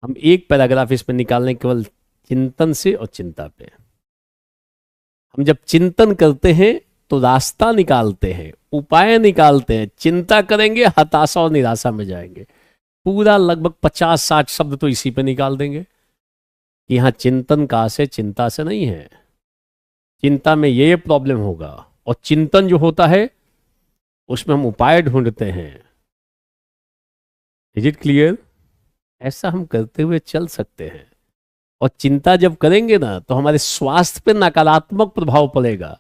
हम एक पैराग्राफ इस पे निकालने केवल चिंतन से और चिंता पे। हम जब चिंतन करते हैं तो रास्ता निकालते हैं, उपाय निकालते हैं। चिंता करेंगे, हताशा और निराशा में जाएंगे। पूरा लगभग 50-60 शब्द तो इसी पे निकाल देंगे कि यहां चिंतन का से चिंता से नहीं है, चिंता में ये प्रॉब्लम होगा। और चिंतन जो होता है उसमें हम उपाय ढूंढते हैं। Is it clear? ऐसा हम करते हुए चल सकते हैं। और चिंता जब करेंगे ना तो हमारे स्वास्थ्य पे नकारात्मक प्रभाव पड़ेगा,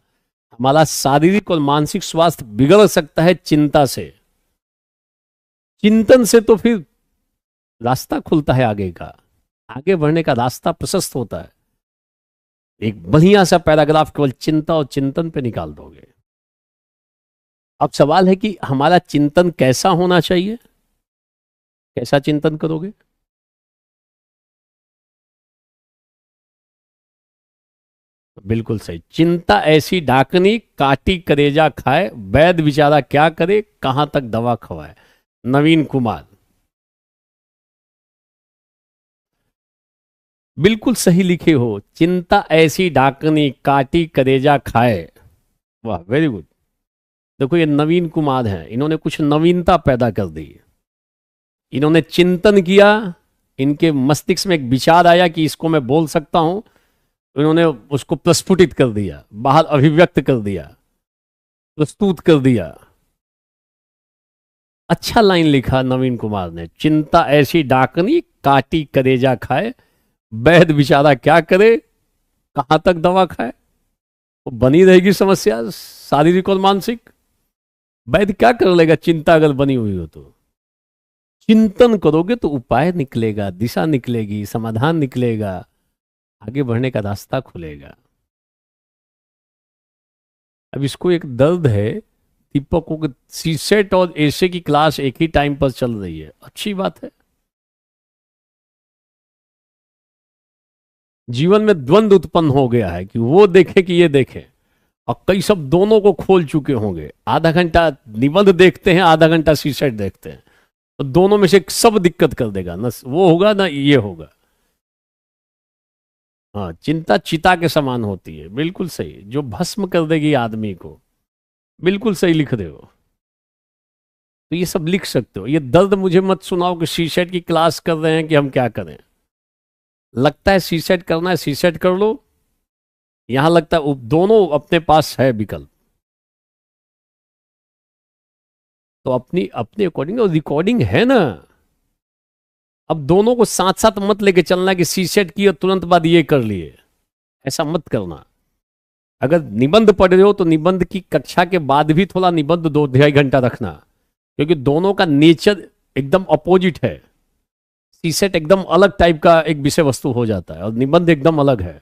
हमारा शारीरिक और मानसिक स्वास्थ्य बिगड़ सकता है चिंता से। चिंतन से तो फिर रास्ता खुलता है आगे का, आगे बढ़ने का रास्ता प्रशस्त होता है। एक बढ़िया सा पैराग्राफ केवल चिंता और चिंतन पे निकाल दोगे। अब सवाल है कि हमारा चिंतन कैसा होना चाहिए, कैसा चिंतन करोगे? बिल्कुल सही। चिंता ऐसी डाकनी काटी करेजा खाए, वैद बेचारा क्या करे कहां तक दवा खवाए। नवीन कुमार। बिल्कुल सही लिखे हो। चिंता ऐसी डाकनी काटी करेजा खाए। वाह, वेरी गुड। देखो ये नवीन कुमार हैं, इन्होंने कुछ नवीनता पैदा कर दी। इन्होंने चिंतन किया, इनके मस्तिष्क में एक विचार आया कि इसको मैं बोल सकता हूं, इन्होंने उसको प्रस्फुटित कर दिया, बाहर अभिव्यक्त कर दिया, प्रस्तुत कर दिया। अच्छा लाइन लिखा नवीन कुमार ने, चिंता ऐसी डाकनी काटी करेजा खाए, वैद बेचारा क्या करे कहां तक दवा खाए। वो बनी रहेगी समस्या शारीरिक और मानसिक। वैद क्या कर लेगा चिंता अगर बनी हुई हो तो? चिंतन करोगे तो उपाय निकलेगा, दिशा निकलेगी, समाधान निकलेगा, आगे बढ़ने का रास्ता खुलेगा। अब इसको एक दर्द है, दीपकों के सीसेट और एसे की क्लास एक ही टाइम पर चल रही है। अच्छी बात है। जीवन में द्वंद्व उत्पन्न हो गया है कि वो देखे कि ये देखे, और कई सब दोनों को खोल चुके होंगे। आधा घंटा निबंध देखते हैं, आधा घंटा सीसेट देखते हैं, तो दोनों में से सब दिक्कत कर देगा, ना वो होगा ना ये होगा। हाँ, चिंता चिता के समान होती है। बिल्कुल सही, जो भस्म कर देगी आदमी को। बिल्कुल सही लिख रहे हो। तो ये सब लिख सकते हो। ये दर्द मुझे मत सुनाओ कि सीसेट की क्लास कर रहे हैं कि हम क्या करें। लगता है सीसेट करना है, सीसेट कर लो। यहां लगता है दोनों अपने पास है विकल्प, तो अपनी अपने अकॉर्डिंग रिकॉर्डिंग है ना। अब दोनों को साथ साथ मत लेके चलना कि सीसेट की और तुरंत बाद ये कर लिए, ऐसा मत करना। अगर निबंध पढ़ रहे हो तो निबंध की कक्षा के बाद भी थोड़ा निबंध 2-2.5 घंटा रखना, क्योंकि दोनों का नेचर एकदम अपोजिट है। सीसेट एकदम अलग टाइप का एक विषय वस्तु हो जाता है और निबंध एकदम अलग है।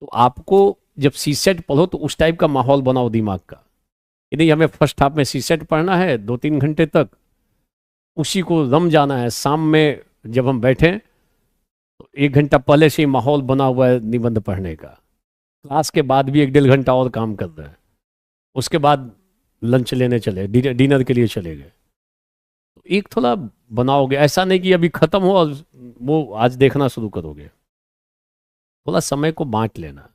तो आपको जब सीसेट पढ़ो तो उस टाइप का माहौल बनाओ दिमाग का, कि नहीं हमें फर्स्ट हाफ में सीसेट पढ़ना है 2-3 घंटे तक, उसी को रम जाना है। शाम में जब हम बैठे तो 1 घंटा पहले से ही माहौल बना हुआ है निबंध पढ़ने का। क्लास के बाद भी 1-1.5 घंटा और काम कर रहे हैं, उसके बाद लंच लेने चले, डिनर के लिए चले गए। तो एक थोड़ा बनाओगे, ऐसा नहीं कि अभी खत्म हो और वो आज देखना शुरू करोगे। थोड़ा समय को बांट लेना।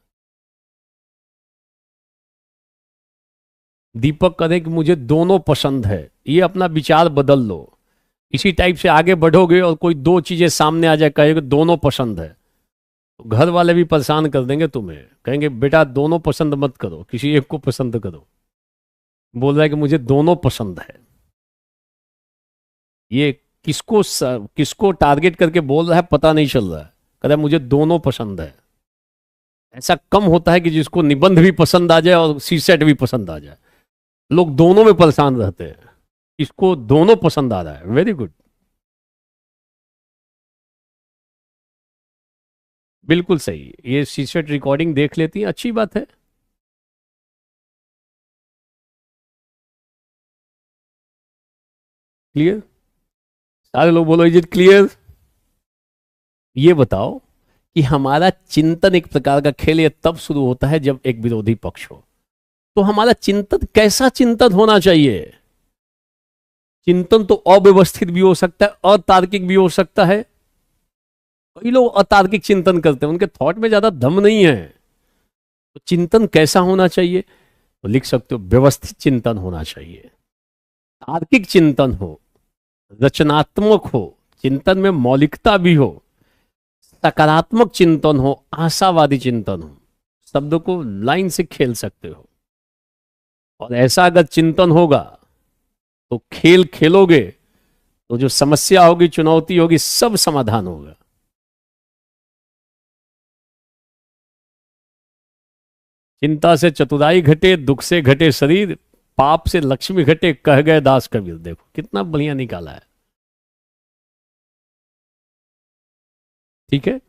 दीपक कहे कि मुझे दोनों पसंद है, ये अपना विचार बदल लो। इसी टाइप से आगे बढ़ोगे और कोई दो चीजें सामने आ जाए, कहेगा दोनों पसंद है, तो घर वाले भी परेशान कर देंगे तुम्हें, कहेंगे बेटा दोनों पसंद मत करो, किसी एक को पसंद करो। बोल रहा है कि मुझे दोनों पसंद है। ये किसको टारगेट करके बोल रहा है पता नहीं चल रहा है। कह रहा है मुझे दोनों पसंद है। ऐसा कम होता है कि जिसको निबंध भी पसंद आ जाए और सीसेट भी पसंद आ जाए। लोग दोनों में परेशान रहते हैं, इसको दोनों पसंद आ रहा है। वेरी गुड, बिल्कुल सही। ये सीसेट रिकॉर्डिंग देख लेती है, अच्छी बात है। क्लियर? सारे लोग बोलो इज इट क्लियर। ये बताओ कि हमारा चिंतन एक प्रकार का खेल ये तब शुरू होता है जब एक विरोधी पक्ष हो। तो हमारा चिंतन कैसा चिंतन होना चाहिए? चिंतन तो अव्यवस्थित भी हो सकता है, अतार्किक भी हो सकता है। कई लोग अतार्किक चिंतन करते हैं, उनके थॉट में ज्यादा दम नहीं है। तो चिंतन कैसा होना चाहिए? तो लिख सकते हो व्यवस्थित चिंतन होना चाहिए, तार्किक चिंतन हो, रचनात्मक हो, चिंतन में मौलिकता भी हो, सकारात्मक चिंतन हो, आशावादी चिंतन हो। शब्द को लाइन से खेल सकते हो। और ऐसा अगर चिंतन होगा तो खेल खेलोगे तो जो समस्या होगी, चुनौती होगी, सब समाधान होगा। चिंता से चतुराई घटे, दुख से घटे शरीर, पाप से लक्ष्मी घटे, कह गए दास कबीर। देखो कितना बढ़िया निकाला है। ठीक है,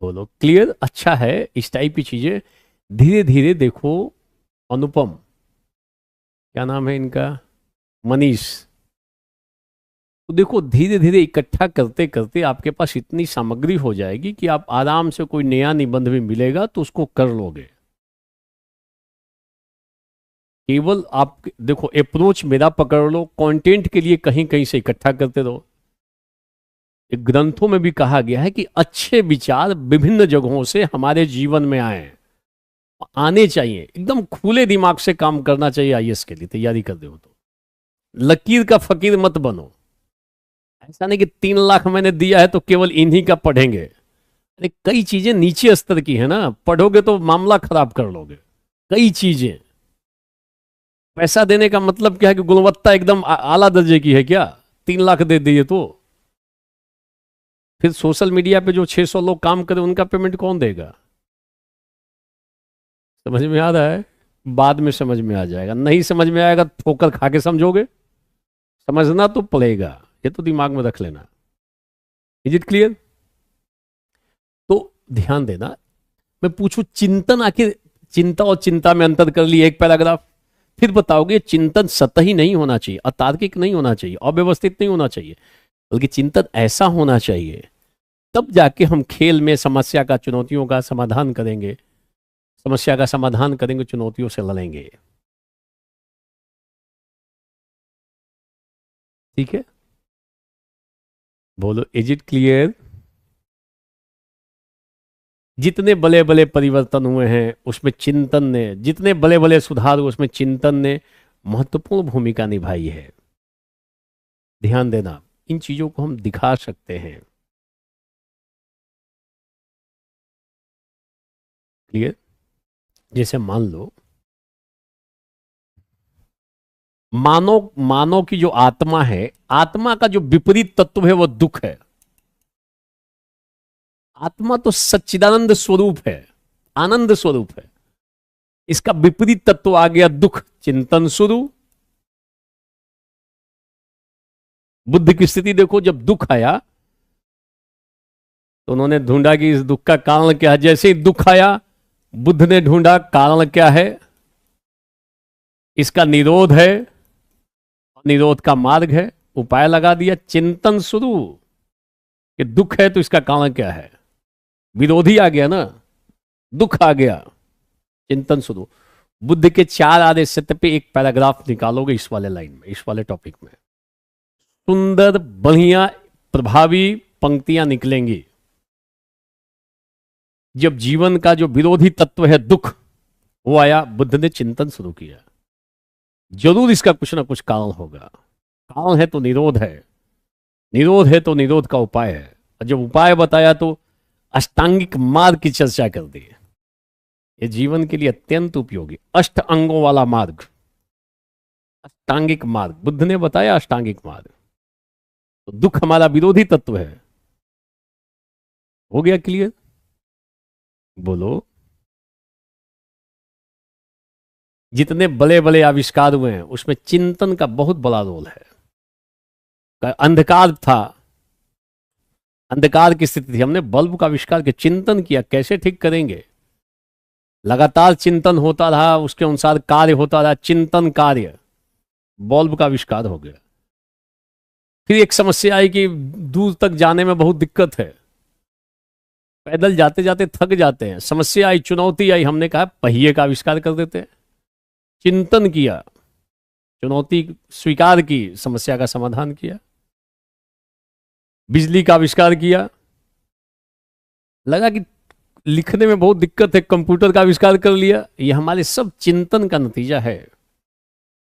बोलो क्लियर। अच्छा है, इस टाइप की चीजें धीरे धीरे देखो। अनुपम, क्या नाम है इनका, मनीष। तो देखो धीरे धीरे इकट्ठा करते करते आपके पास इतनी सामग्री हो जाएगी कि आप आराम से, कोई नया निबंध भी मिलेगा तो उसको कर लोगे। केवल आप देखो, अप्रोच मेरा पकड़ लो, कंटेंट के लिए कहीं कहीं से इकट्ठा करते रहो। एक ग्रंथों में भी कहा गया है कि अच्छे विचार विभिन्न जगहों से हमारे जीवन में आए, आने चाहिए। एकदम खुले दिमाग से काम करना चाहिए। आईएएस के लिए तैयारी कर रहे हो तो लकीर का फकीर मत बनो। ऐसा नहीं कि 3 लाख मैंने दिया है तो केवल इन्हीं का पढ़ेंगे। अरे कई चीजें नीचे स्तर की है ना, पढ़ोगे तो मामला खराब कर लोगे। कई चीजें, पैसा देने का मतलब क्या है कि गुणवत्ता एकदम आला दर्जे की है क्या? 3 लाख दे दिए तो फिर सोशल मीडिया पे जो 600 लोग काम करें उनका पेमेंट कौन देगा? समझ में आ रहा है? बाद में समझ में आ जाएगा, नहीं समझ में आएगा ठोकर खा के समझोगे। समझना तो पड़ेगा, ये तो दिमाग में रख लेना। Is it clear? तो ध्यान देना, मैं पूछूं चिंतन, आखिर चिंता और चिंता में अंतर कर लिए एक पैराग्राफ, फिर बताओगे चिंतन सतही नहीं होना चाहिए, अतार्किक नहीं होना चाहिए, अव्यवस्थित नहीं होना चाहिए, बल्कि चिंतन ऐसा होना चाहिए तब जाके हम खेल में समस्या का, चुनौतियों का समाधान करेंगे। समस्या का समाधान करेंगे, चुनौतियों से लड़ेंगे। ठीक है, बोलो इज इट क्लियर? जितने बड़े बड़े परिवर्तन हुए हैं उसमें चिंतन ने, जितने बड़े बड़े सुधार हुए उसमें चिंतन ने महत्वपूर्ण भूमिका निभाई है। ध्यान देना, इन चीजों को हम दिखा सकते हैं। क्लियर? जैसे मान लो, मानव मानव की जो आत्मा है, आत्मा का जो विपरीत तत्व है वो दुख है। आत्मा तो सच्चिदानंद स्वरूप है, आनंद स्वरूप है। इसका विपरीत तत्व आ गया दुख। चिंतन शुरू। बुद्ध की स्थिति देखो, जब दुख आया तो उन्होंने ढूंढा कि इस दुख का कारण क्या है। जैसे ही दुख आया, बुद्ध ने ढूंढा कारण क्या है, इसका निरोध है, निरोध का मार्ग है, उपाय लगा दिया। चिंतन शुरू कि दुख है तो इसका कारण क्या है, विरोधी आ गया ना, दुख आ गया। चिंतन शुरू। बुद्ध के 4 आदेश सत्य पे एक पैराग्राफ निकालोगे इस वाले लाइन में, इस वाले टॉपिक में, सुंदर बढ़िया प्रभावी पंक्तियां निकलेंगी। जब जीवन का जो विरोधी तत्व है दुख, वो आया, बुद्ध ने चिंतन शुरू किया। जरूर इसका कुछ ना कुछ कारण होगा। कारण है तो निरोध है, निरोध है तो निरोध का उपाय है। और जब उपाय बताया तो अष्टांगिक मार्ग की चर्चा कर दी। ये जीवन के लिए अत्यंत उपयोगी 8 अंगों वाला मार्ग, अष्टांगिक मार्ग बुद्ध ने बताया। अष्टांगिक मार्ग, तो दुख हमारा विरोधी तत्व है। हो गया क्लियर? बोलो। जितने बड़े बड़े आविष्कार हुए हैं उसमें चिंतन का बहुत बड़ा रोल है। अंधकार था, अंधकार की स्थिति थी, हमने बल्ब का आविष्कार किया, चिंतन किया कैसे ठीक करेंगे। लगातार चिंतन होता रहा, उसके अनुसार कार्य होता रहा, चिंतन कार्य, बल्ब का आविष्कार हो गया। फिर एक समस्या आई कि दूर तक जाने में बहुत दिक्कत है, पैदल जाते जाते थक जाते हैं। समस्या आई, चुनौती आई, हमने कहा पहिए का आविष्कार कर देते हैं। चिंतन किया, चुनौती स्वीकार की, समस्या का समाधान किया। बिजली का आविष्कार किया, लगा कि लिखने में बहुत दिक्कत है, कंप्यूटर का आविष्कार कर लिया। ये हमारे सब चिंतन का नतीजा है।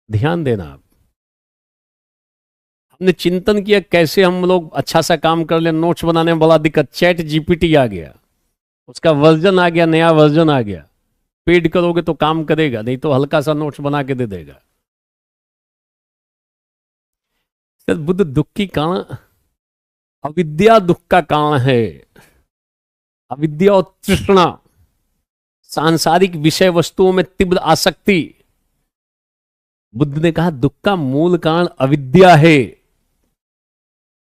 ध्यान देना आप, हमने चिंतन किया कैसे हम लोग अच्छा सा काम कर ले। नोट्स बनाने में बड़ा दिक्कत, चैट जीपीटी आ गया, उसका वर्जन आ गया, नया वर्जन आ गया। पेड करोगे तो काम करेगा, नहीं तो हल्का सा नोट्स बना के दे देगा। बुद्ध दुख की कारण, अविद्या दुख का कारण है। अविद्या और तृष्णा, सांसारिक विषय वस्तुओं में तीव्र आसक्ति। बुद्ध ने कहा दुख का मूल कारण अविद्या है,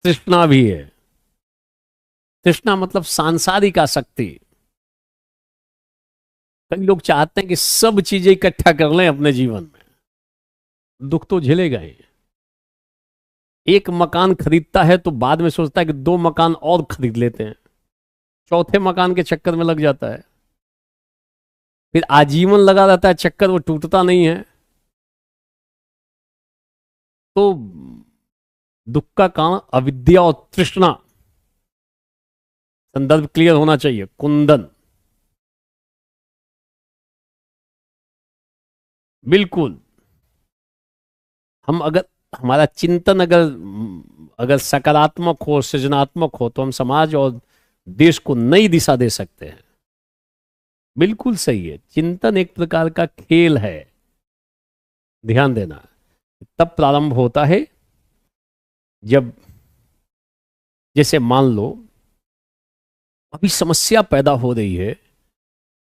तृष्णा भी है। तृष्णा मतलब सांसारिक आसक्ति। कई लोग चाहते हैं कि सब चीजें इकट्ठा कर लें अपने जीवन में, दुख तो झेलेगा ही। एक मकान खरीदता है तो बाद में सोचता है कि 2 मकान और खरीद लेते हैं, चौथे मकान के चक्कर में लग जाता है, फिर आजीवन लगा रहता है चक्कर, वो टूटता नहीं है। तो दुख का कारण अविद्या और तृष्णा। संदर्भ क्लियर होना चाहिए। कुंदन, बिल्कुल। हम अगर हमारा चिंतन अगर सकारात्मक हो, सृजनात्मक हो, तो हम समाज और देश को नई दिशा दे सकते हैं। बिल्कुल सही है। चिंतन एक प्रकार का खेल है, ध्यान देना। तब प्रारंभ होता है जब, जैसे मान लो अभी समस्या पैदा हो रही है,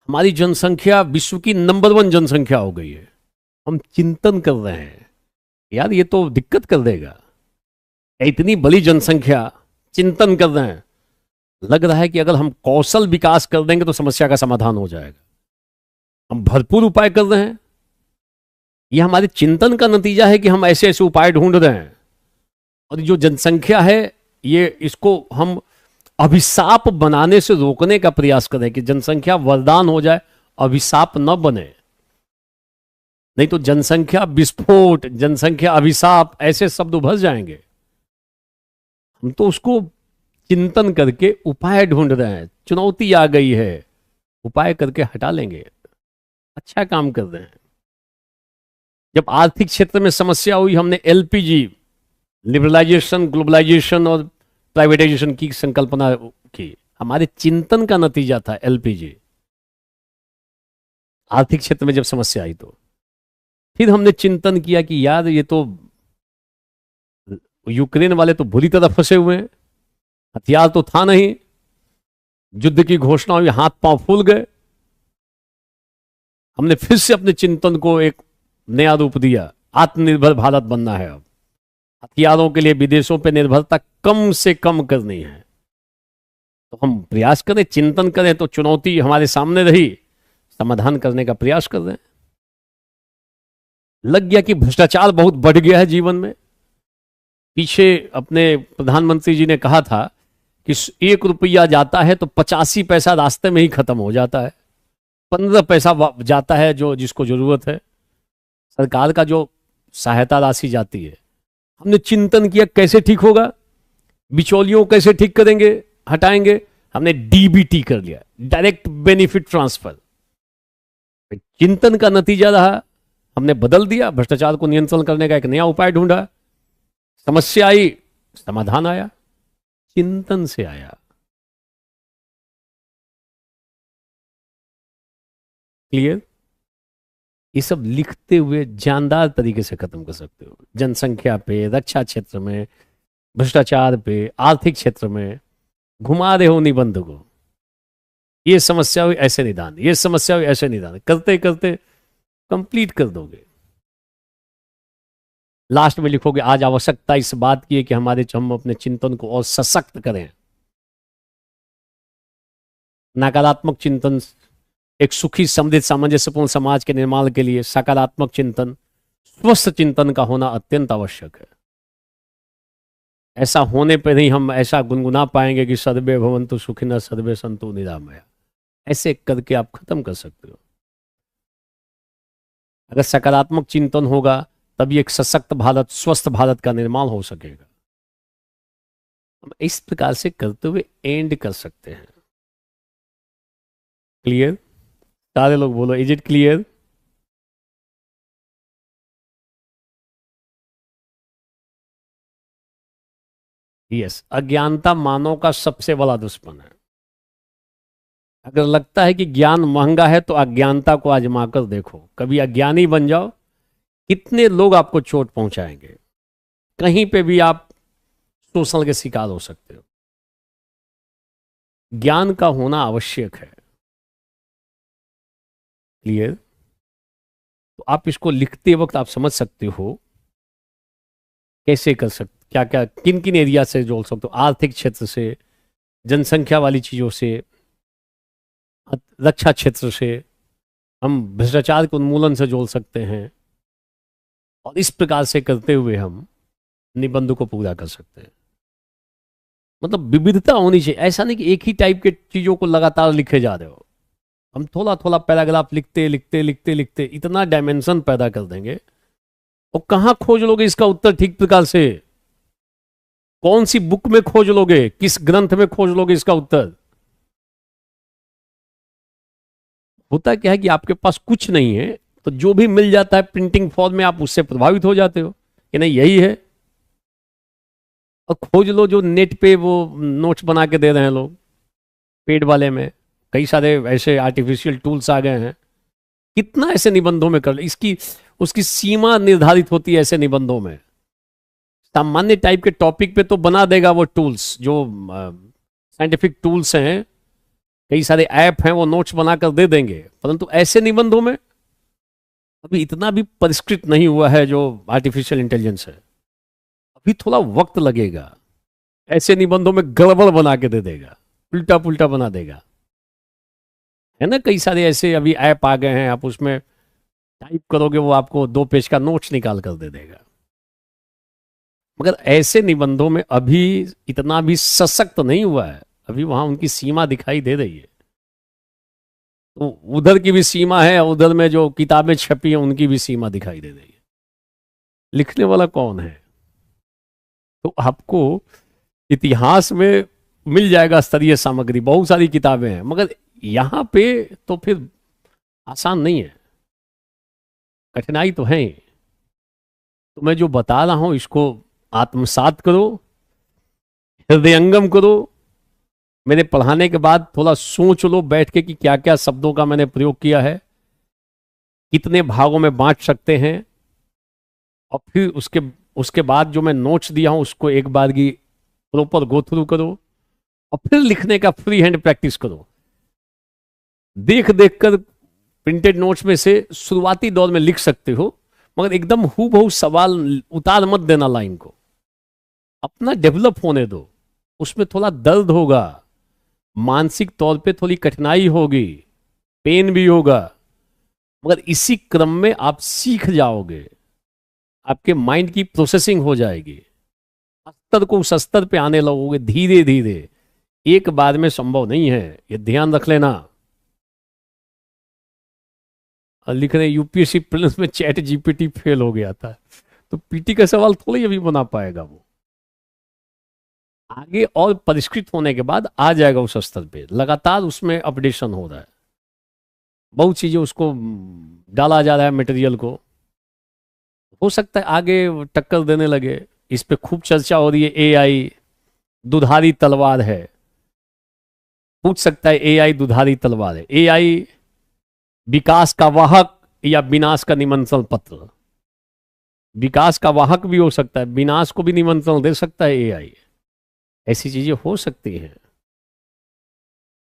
हमारी जनसंख्या विश्व की नंबर 1 जनसंख्या हो गई है, हम चिंतन कर रहे हैं यार ये तो दिक्कत कर देगा, इतनी बड़ी जनसंख्या, चिंतन कर रहे हैं, लग रहा है कि अगर हम कौशल विकास कर देंगे तो समस्या का समाधान हो जाएगा। हम भरपूर उपाय कर रहे हैं, यह हमारे चिंतन का नतीजा है कि हम ऐसे ऐसे उपाय ढूंढ रहे हैं। और जो जनसंख्या है, ये इसको हम अभिशाप बनाने से रोकने का प्रयास करें कि जनसंख्या वरदान हो जाए, अभिशाप न बने। नहीं तो जनसंख्या विस्फोट, जनसंख्या अभिशाप, ऐसे शब्द उभर जाएंगे। हम तो उसको चिंतन करके उपाय ढूंढ रहे हैं। चुनौती आ गई है, उपाय करके हटा लेंगे, अच्छा काम कर रहे हैं। जब आर्थिक क्षेत्र में समस्या हुई, हमने एलपीजी, लिबरलाइजेशन, ग्लोबलाइजेशन और प्राइवेटाइजेशन की संकल्पना की। हमारे चिंतन का नतीजा था एलपीजी। आर्थिक क्षेत्र में जब समस्या आई तो फिर हमने चिंतन किया कि यार ये तो यूक्रेन वाले तो बुरी तरह फंसे हुए हैं, हथियार तो था नहीं, युद्ध की घोषणा हुई, हाथ पांव फूल गए। हमने फिर से अपने चिंतन को एक नया रूप दिया, आत्मनिर्भर भारत बनना है। अब हथियारों के लिए विदेशों पर निर्भरता कम से कम करनी है। तो हम प्रयास करें, चिंतन करें, तो चुनौती हमारे सामने रही, समाधान करने का प्रयास कर रहे हैं। लग गया कि भ्रष्टाचार बहुत बढ़ गया है जीवन में। पीछे अपने प्रधानमंत्री जी ने कहा था कि 1 रुपया जाता है तो 85 पैसा रास्ते में ही खत्म हो जाता है, 15 पैसा जाता है जो जिसको जरूरत है, सरकार का जो सहायता राशि जाती है। हमने चिंतन किया कैसे ठीक होगा, बिचौलियों कैसे ठीक करेंगे, हटाएंगे। हमने डीबीटी कर लिया, डायरेक्ट बेनिफिट ट्रांसफर। चिंतन का नतीजा रहा, हमने बदल दिया, भ्रष्टाचार को नियंत्रण करने का एक नया उपाय ढूंढा। समस्या आई, समाधान आया, चिंतन से आया। क्लियर? ये सब लिखते हुए जानदार तरीके से खत्म कर सकते हो। जनसंख्या पे, रक्षा क्षेत्र में, भ्रष्टाचार पे, आर्थिक क्षेत्र में घुमा रहे हो निबंध को। ये समस्या हुई ऐसे निदान, ये समस्या हुई ऐसे निदान, करते करते कंप्लीट कर दोगे। लास्ट में लिखोगे आज आवश्यकता इस बात की है कि हम अपने चिंतन को और सशक्त करें। नकारात्मक चिंतन, एक सुखी समृद्ध सामंजस्यपूर्ण समाज के निर्माण के लिए सकारात्मक चिंतन, स्वस्थ चिंतन का होना अत्यंत आवश्यक है। ऐसा होने पर नहीं हम ऐसा गुनगुना पाएंगे कि सर्वे भवन्तु सुखिनः सर्वे सन्तु निरामया। ऐसे करके आप खत्म कर सकते हो। अगर सकारात्मक चिंतन होगा तभी एक सशक्त भारत, स्वस्थ भारत का निर्माण हो सकेगा। हम इस प्रकार से करते हुए एंड कर सकते हैं। क्लियर? सारे लोग बोलो, इज इट क्लियर? यस। अज्ञानता मानव का सबसे बड़ा दुश्मन है। अगर लगता है कि ज्ञान महंगा है तो अज्ञानता को आजमा कर देखो। कभी अज्ञानी बन जाओ, कितने लोग आपको चोट पहुंचाएंगे। कहीं पे भी आप शोषण के शिकार हो सकते हो। ज्ञान का होना आवश्यक है। क्लियर, तो आप इसको लिखते वक्त आप समझ सकते हो कैसे कर सकते, क्या क्या किन किन एरिया से जोड़ सकते हो, आर्थिक क्षेत्र से, जनसंख्या वाली चीजों से, रक्षा क्षेत्र से, हम भ्रष्टाचार के उन्मूलन से जोड़ सकते हैं, और इस प्रकार से करते हुए हम निबंध को पूरा कर सकते हैं। मतलब विविधता होनी चाहिए, ऐसा नहीं कि एक ही टाइप के चीजों को लगातार लिखे जा रहे हो। हम थोड़ा थोड़ा पैराग्राफ लिखते लिखते लिखते लिखते इतना डायमेंशन पैदा कर देंगे, और कहां खोज लोगे इसका उत्तर ठीक प्रकार से? कौन सी बुक में खोज लोगे, किस ग्रंथ में खोज लोगे इसका उत्तर? होता क्या है कि आपके पास कुछ नहीं है, तो जो भी मिल जाता है प्रिंटिंग फॉर्म में, आप उससे प्रभावित हो जाते हो कि नहीं यही है, और खोज लो जो नेट पे वो नोट्स बना के दे रहे हैं लोग, पेड वाले में कई सारे ऐसे आर्टिफिशियल टूल्स आ गए हैं। कितना ऐसे निबंधों में कर ले, इसकी उसकी सीमा निर्धारित होती है ऐसे निबंधों में। सामान्य टाइप के टॉपिक पे तो बना देगा वो टूल्स, जो साइंटिफिक टूल्स हैं, कई सारे ऐप हैं, वो नोट्स बनाकर दे देंगे, परंतु ऐसे निबंधों में अभी इतना भी परिष्कृत नहीं हुआ है जो आर्टिफिशियल इंटेलिजेंस है। अभी थोड़ा वक्त लगेगा, ऐसे निबंधों में गड़बड़ बना के दे देगा, उल्टा पुल्टा बना देगा, है ना। कई सारे ऐसे अभी ऐप आ गए हैं, आप उसमें टाइप करोगे वो आपको 2 पेज का नोट्स निकाल कर दे देगा। मगर ऐसे निबंधों में अभी इतना भी सशक्त नहीं हुआ है, अभी वहां उनकी सीमा दिखाई दे रही है। तो उधर की भी सीमा है, उधर में जो किताबें छपी हैं उनकी भी सीमा दिखाई दे रही है। लिखने वाला कौन है? तो आपको इतिहास में मिल जाएगा स्तरीय सामग्री, बहुत सारी किताबें हैं, मगर यहां पे तो फिर आसान नहीं है, कठिनाई तो है ही। तो मैं जो बता रहा हूं इसको आत्मसात करो, हृदयंगम करो। मैंने पढ़ाने के बाद थोड़ा सोच लो बैठ के कि क्या क्या शब्दों का मैंने प्रयोग किया है, कितने भागों में बांट सकते हैं, और फिर उसके उसके बाद जो मैं नोट्स दिया हूं उसको एक बार की प्रॉपर गो थ्रू करो, और फिर लिखने का फ्री हैंड प्रैक्टिस करो। देख देख कर प्रिंटेड नोट्स में से शुरुआती दौर में लिख सकते हो, मगर एकदम हूबहू सवाल उतार मत देना लाइन को, अपना डेवलप होने दो। उसमें थोड़ा दर्द होगा, मानसिक तौर पे थोड़ी कठिनाई होगी, पेन भी होगा, मगर इसी क्रम में आप सीख जाओगे, आपके माइंड की प्रोसेसिंग हो जाएगी, स्तर को उस स्तर पे आने लगोगे धीरे धीरे। एक बार में संभव नहीं है, ये ध्यान रख लेना। और लिख रहे यूपीएससी प्रीलिम्स में चैट जीपीटी फेल हो गया था, तो पीटी का सवाल थोड़ी अभी बना पाएगा वो, आगे और परिष्कृत होने के बाद आ जाएगा उस स्तर पे। लगातार उसमें अपडेशन हो रहा है, बहुत चीजें उसको डाला जा रहा है मटेरियल को, हो सकता है आगे टक्कर देने लगे। इस पे खूब चर्चा हो रही है, एआई दुधारी तलवार है, पूछ सकता है एआई दुधारी तलवार है, एआई विकास का वाहक या विनाश का निमंत्रण पत्र। विकास का वाहक भी हो सकता है, विनाश को भी निमंत्रण दे सकता है एआई, ऐसी चीजें हो सकती हैं।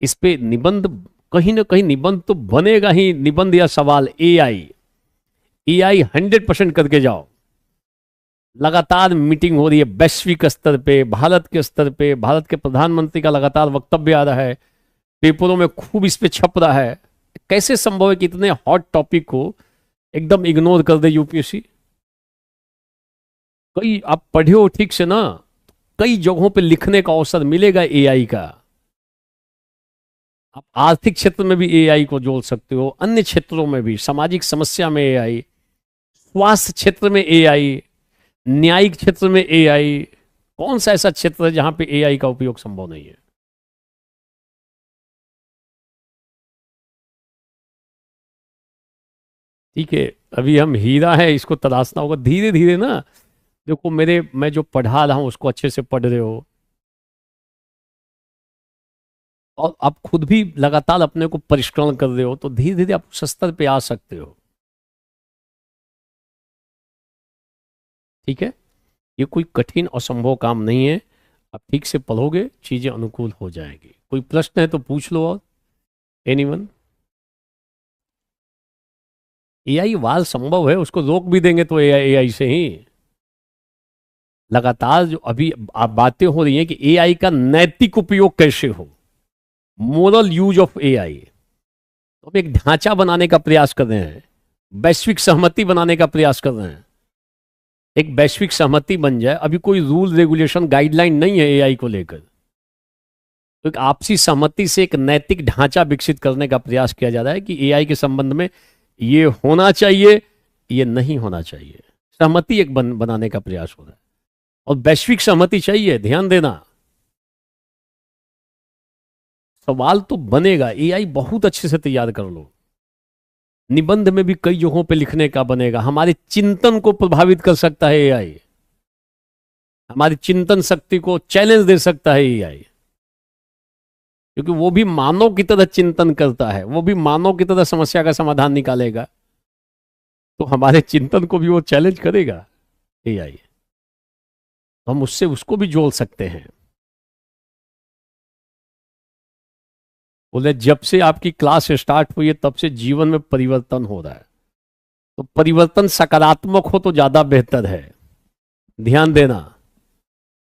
इस पे निबंध कहीं ना कहीं निबंध तो बनेगा ही, निबंध या सवाल एआई 100% करके जाओ। लगातार मीटिंग हो रही है वैश्विक स्तर पे, भारत के स्तर पे, भारत के प्रधानमंत्री का लगातार वक्तव्य आ रहा है, पेपरों में खूब इस पे छप रहा है। कैसे संभव है कि इतने हॉट टॉपिक को एकदम इग्नोर कर दे यूपीएससी? कई आप पढ़े हो ठीक से ना, कई जगहों पे लिखने का अवसर मिलेगा एआई का। आप आर्थिक क्षेत्र में भी एआई को जोड़ सकते हो, अन्य क्षेत्रों में भी, सामाजिक समस्या में एआई, स्वास्थ्य क्षेत्र में एआई, न्यायिक क्षेत्र में एआई। कौन सा ऐसा क्षेत्र है जहां पे एआई का उपयोग संभव नहीं है? ठीक है, अभी हम हीरा है, इसको तलाशना होगा धीरे धीरे ना। देखो मैं जो पढ़ा रहा हूं उसको अच्छे से पढ़ रहे हो, और आप खुद भी लगातार अपने को परिष्करण कर रहे हो, तो धीरे धीरे आप उस स्तर पे आ सकते हो। ठीक है, ये कोई कठिन असंभव काम नहीं है, आप ठीक से पढ़ोगे चीजें अनुकूल हो जाएगी। कोई प्रश्न है तो पूछ लो, और एनीवन? एआई वाल संभव है, उसको रोक भी देंगे तो एआई से ही। लगातार जो अभी आप बातें हो रही हैं कि एआई का नैतिक उपयोग कैसे हो, मोरल यूज ऑफ एआई, तो हम एक ढांचा बनाने का प्रयास कर रहे हैं, वैश्विक सहमति बनाने का प्रयास कर रहे हैं। एक वैश्विक सहमति बन जाए, अभी कोई रूल रेगुलेशन गाइडलाइन नहीं है एआई को लेकर, तो एक आपसी सहमति से एक नैतिक ढांचा विकसित करने का प्रयास किया जा रहा है कि एआई के संबंध में ये होना चाहिए, ये नहीं होना चाहिए। सहमति एक बनाने का प्रयास हो रहा है, और वैश्विक सहमति चाहिए। ध्यान देना, सवाल तो बनेगा, एआई बहुत अच्छे से तैयार कर लो, निबंध में भी कई जगहों पे लिखने का बनेगा। हमारे चिंतन को प्रभावित कर सकता है एआई, हमारी चिंतन शक्ति को चैलेंज दे सकता है एआई, क्योंकि वो भी मानव की तरह चिंतन करता है, वो भी मानव की तरह समस्या का समाधान निकालेगा, तो हमारे चिंतन को भी वो चैलेंज करेगा एआई, तो हम उससे उसको भी जोड़ सकते हैं। बोले जब से आपकी क्लास स्टार्ट हुई है तब से जीवन में परिवर्तन हो रहा है, तो परिवर्तन सकारात्मक हो तो ज्यादा बेहतर है। ध्यान देना,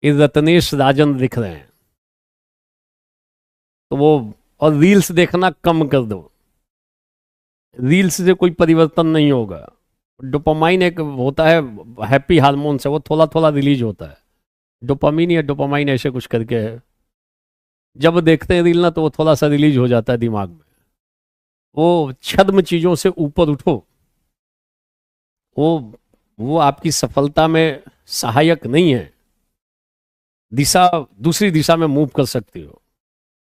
ये रत्नेश राजन लिख रहे हैं, तो वो, और रील्स देखना कम कर दो, रील्स से कोई परिवर्तन नहीं होगा। डोपामाइन एक होता है, हैप्पी हार्मोन से, वो थोड़ा थोड़ा रिलीज होता है, डोपामीन या डोपामाइन ऐसे कुछ करके है, जब देखते हैं रील ना तो वो थोड़ा सा रिलीज हो जाता है दिमाग में। वो छद्म चीजों से ऊपर उठो, वो आपकी सफलता में सहायक नहीं है, दिशा दूसरी दिशा में मूव कर सकती हो।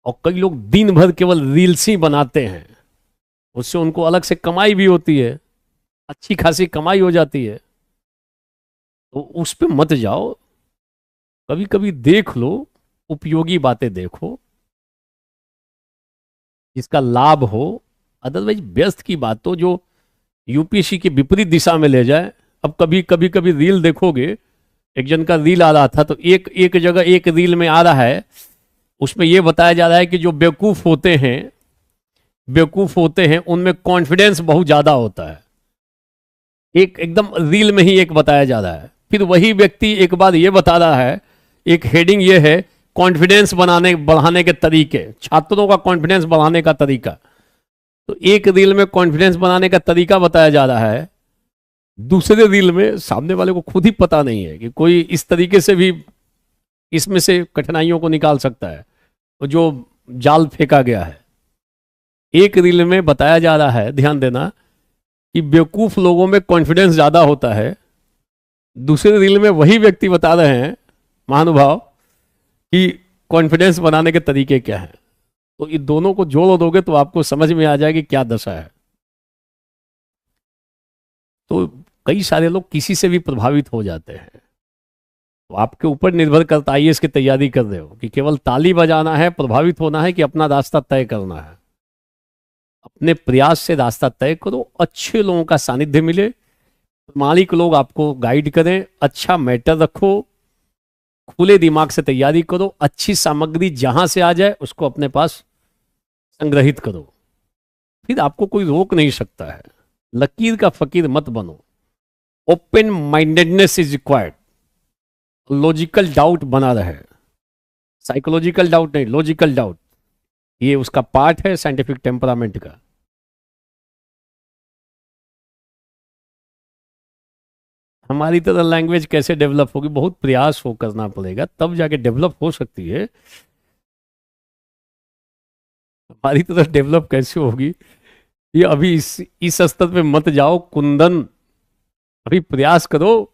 और कई लोग दिन भर केवल रील्स ही बनाते हैं, उससे उनको अलग से कमाई भी होती है, अच्छी खासी कमाई हो जाती है, तो उस पर मत जाओ, कभी कभी देख लो, उपयोगी बातें देखो जिसका लाभ हो। अदरवाइज व्यस्त की बातों जो यूपीएससी की विपरीत दिशा में ले जाए। अब कभी रील देखोगे, एक जन का रील आ रहा था, तो एक जगह एक रील में आ रहा है, उसमें यह बताया जा रहा है कि जो बेवकूफ होते हैं उनमें कॉन्फिडेंस बहुत ज्यादा होता है। एकदम रील में ही एक बताया जा रहा है, फिर वही व्यक्ति एक बार ये बता रहा है, एक हेडिंग ये है, कॉन्फिडेंस बढ़ाने के तरीके, छात्रों का कॉन्फिडेंस बढ़ाने का तरीका। तो एक रील में कॉन्फिडेंस बनाने का तरीका बताया जा रहा है, दूसरे रील में सामने वाले को खुद ही पता नहीं है कि कोई इस तरीके से भी इसमें से कठिनाइयों को निकाल सकता है, तो जो जाल फेंका गया है। एक रील में बताया जा रहा है, ध्यान देना, कि बेवकूफ लोगों में कॉन्फिडेंस ज्यादा होता है, दूसरे रील में वही व्यक्ति बता रहे हैं, महानुभाव, कि कॉन्फिडेंस बनाने के तरीके क्या हैं। तो इन दोनों को जोड़ दोगे तो आपको समझ में आ जाएगी क्या दशा है। तो कई सारे लोग किसी से भी प्रभावित हो जाते हैं, तो आपके ऊपर निर्भर करता है, आईएएस की तैयारी कर रहे हो कि केवल ताली बजाना है, प्रभावित होना है, कि अपना रास्ता तय करना है। अपने प्रयास से रास्ता तय करो, अच्छे लोगों का सानिध्य मिले, प्रामाणिक लोग आपको गाइड करें, अच्छा मैटर रखो, खुले दिमाग से तैयारी करो, अच्छी सामग्री जहां से आ जाए उसको अपने पास संग्रहित करो, फिर आपको कोई रोक नहीं सकता है। लकीर का फकीर मत बनो। Open mindedness is required. Logical doubt बना रहे, साइकोलॉजिकल डाउट नहीं, लॉजिकल डाउट, ये उसका पार्ट है साइंटिफिक टेम्परामेंट का। हमारी तरह लैंग्वेज कैसे डेवलप होगी, बहुत प्रयास हो करना पड़ेगा, तब जाके डेवलप हो सकती है। हमारी तरह डेवलप कैसे होगी, ये अभी इस स्तर पे मत जाओ कुंदन, अभी प्रयास करो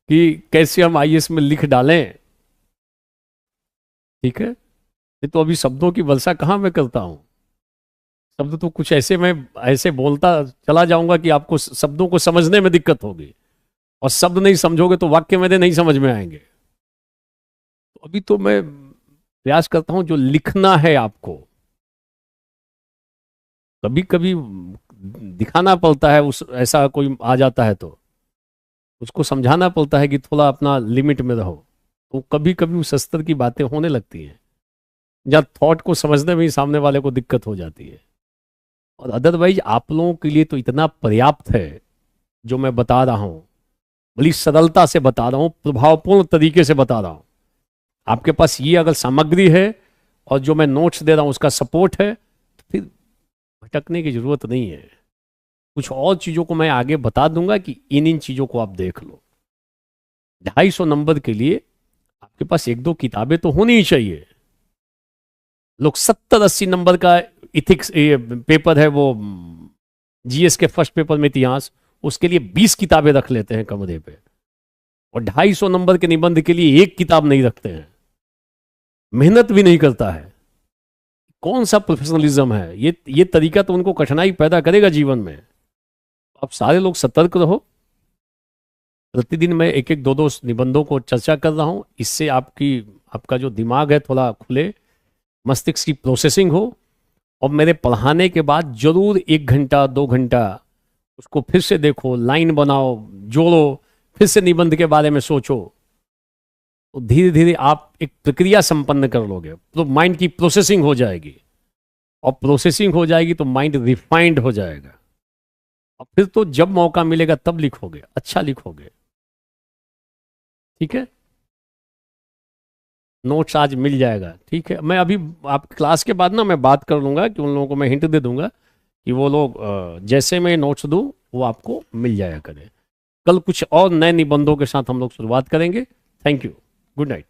कि कैसे हम आईएएस में लिख डालें, ठीक है। ये तो अभी शब्दों की वर्षा कहाँ मैं करता हूं, शब्द तो कुछ ऐसे मैं ऐसे बोलता चला जाऊंगा कि आपको शब्दों को समझने में दिक्कत होगी, और शब्द नहीं समझोगे तो वाक्य मेरे नहीं समझ में आएंगे। तो अभी तो मैं प्रयास करता हूं जो लिखना है आपको, कभी कभी दिखाना पड़ता है, उस ऐसा कोई आ जाता है तो उसको समझाना पड़ता है कि थोड़ा अपना लिमिट में रहो, तो कभी कभी उस स्तर की बातें होने लगती हैं जब थॉट को समझने में ही सामने वाले को दिक्कत हो जाती है। और अदरवाइज आप लोगों के लिए तो इतना पर्याप्त है जो मैं बता रहा हूं, बड़ी सरलता से बता रहा हूं, प्रभावपूर्ण तरीके से बता रहा हूं। आपके पास ये अगर सामग्री है और जो मैं नोट्स दे रहा हूं उसका सपोर्ट है, तो फिर भटकने की जरूरत नहीं है। कुछ और चीजों को मैं आगे बता दूंगा कि इन इन चीजों को आप देख लो। 250 नंबर के लिए आपके पास एक दो किताबें तो होनी ही चाहिए। लोग 70-80 नंबर का इथिक्स पेपर है वो, जीएस के फर्स्ट पेपर में इतिहास, उसके लिए 20 किताबें रख लेते हैं कमरे पे, और 250 नंबर के निबंध के लिए एक किताब नहीं रखते हैं, मेहनत भी नहीं करता है। कौन सा प्रोफेशनलिज्म है ये तरीका तो उनको कठिनाई पैदा करेगा जीवन में। आप सारे लोग सतर्क रहो। प्रतिदिन मैं एक एक दो दो निबंधों को चर्चा कर रहा हूं, इससे आपका जो दिमाग है थोड़ा खुले, मस्तिष्क की प्रोसेसिंग हो, और मेरे पढ़ाने के बाद जरूर 1 घंटा 2 घंटा उसको फिर से देखो, लाइन बनाओ, जोड़ो, फिर से निबंध के बारे में सोचो। तो धीरे धीरे आप एक प्रक्रिया संपन्न कर लोगे, तो माइंड की प्रोसेसिंग हो जाएगी, और प्रोसेसिंग हो जाएगी तो माइंड रिफाइंड हो जाएगा, और फिर तो जब मौका मिलेगा तब लिखोगे, अच्छा लिखोगे। ठीक है, नोट्स आज मिल जाएगा। ठीक है, मैं अभी आप क्लास के बाद ना मैं बात कर लूंगा कि उन लोगों को मैं हिंट दे दूंगा कि वो लोग जैसे मैं नोट्स दूं वो आपको मिल जाया करें। कल कुछ और नए निबंधों के साथ हम लोग शुरुआत करेंगे। Thank you, good night.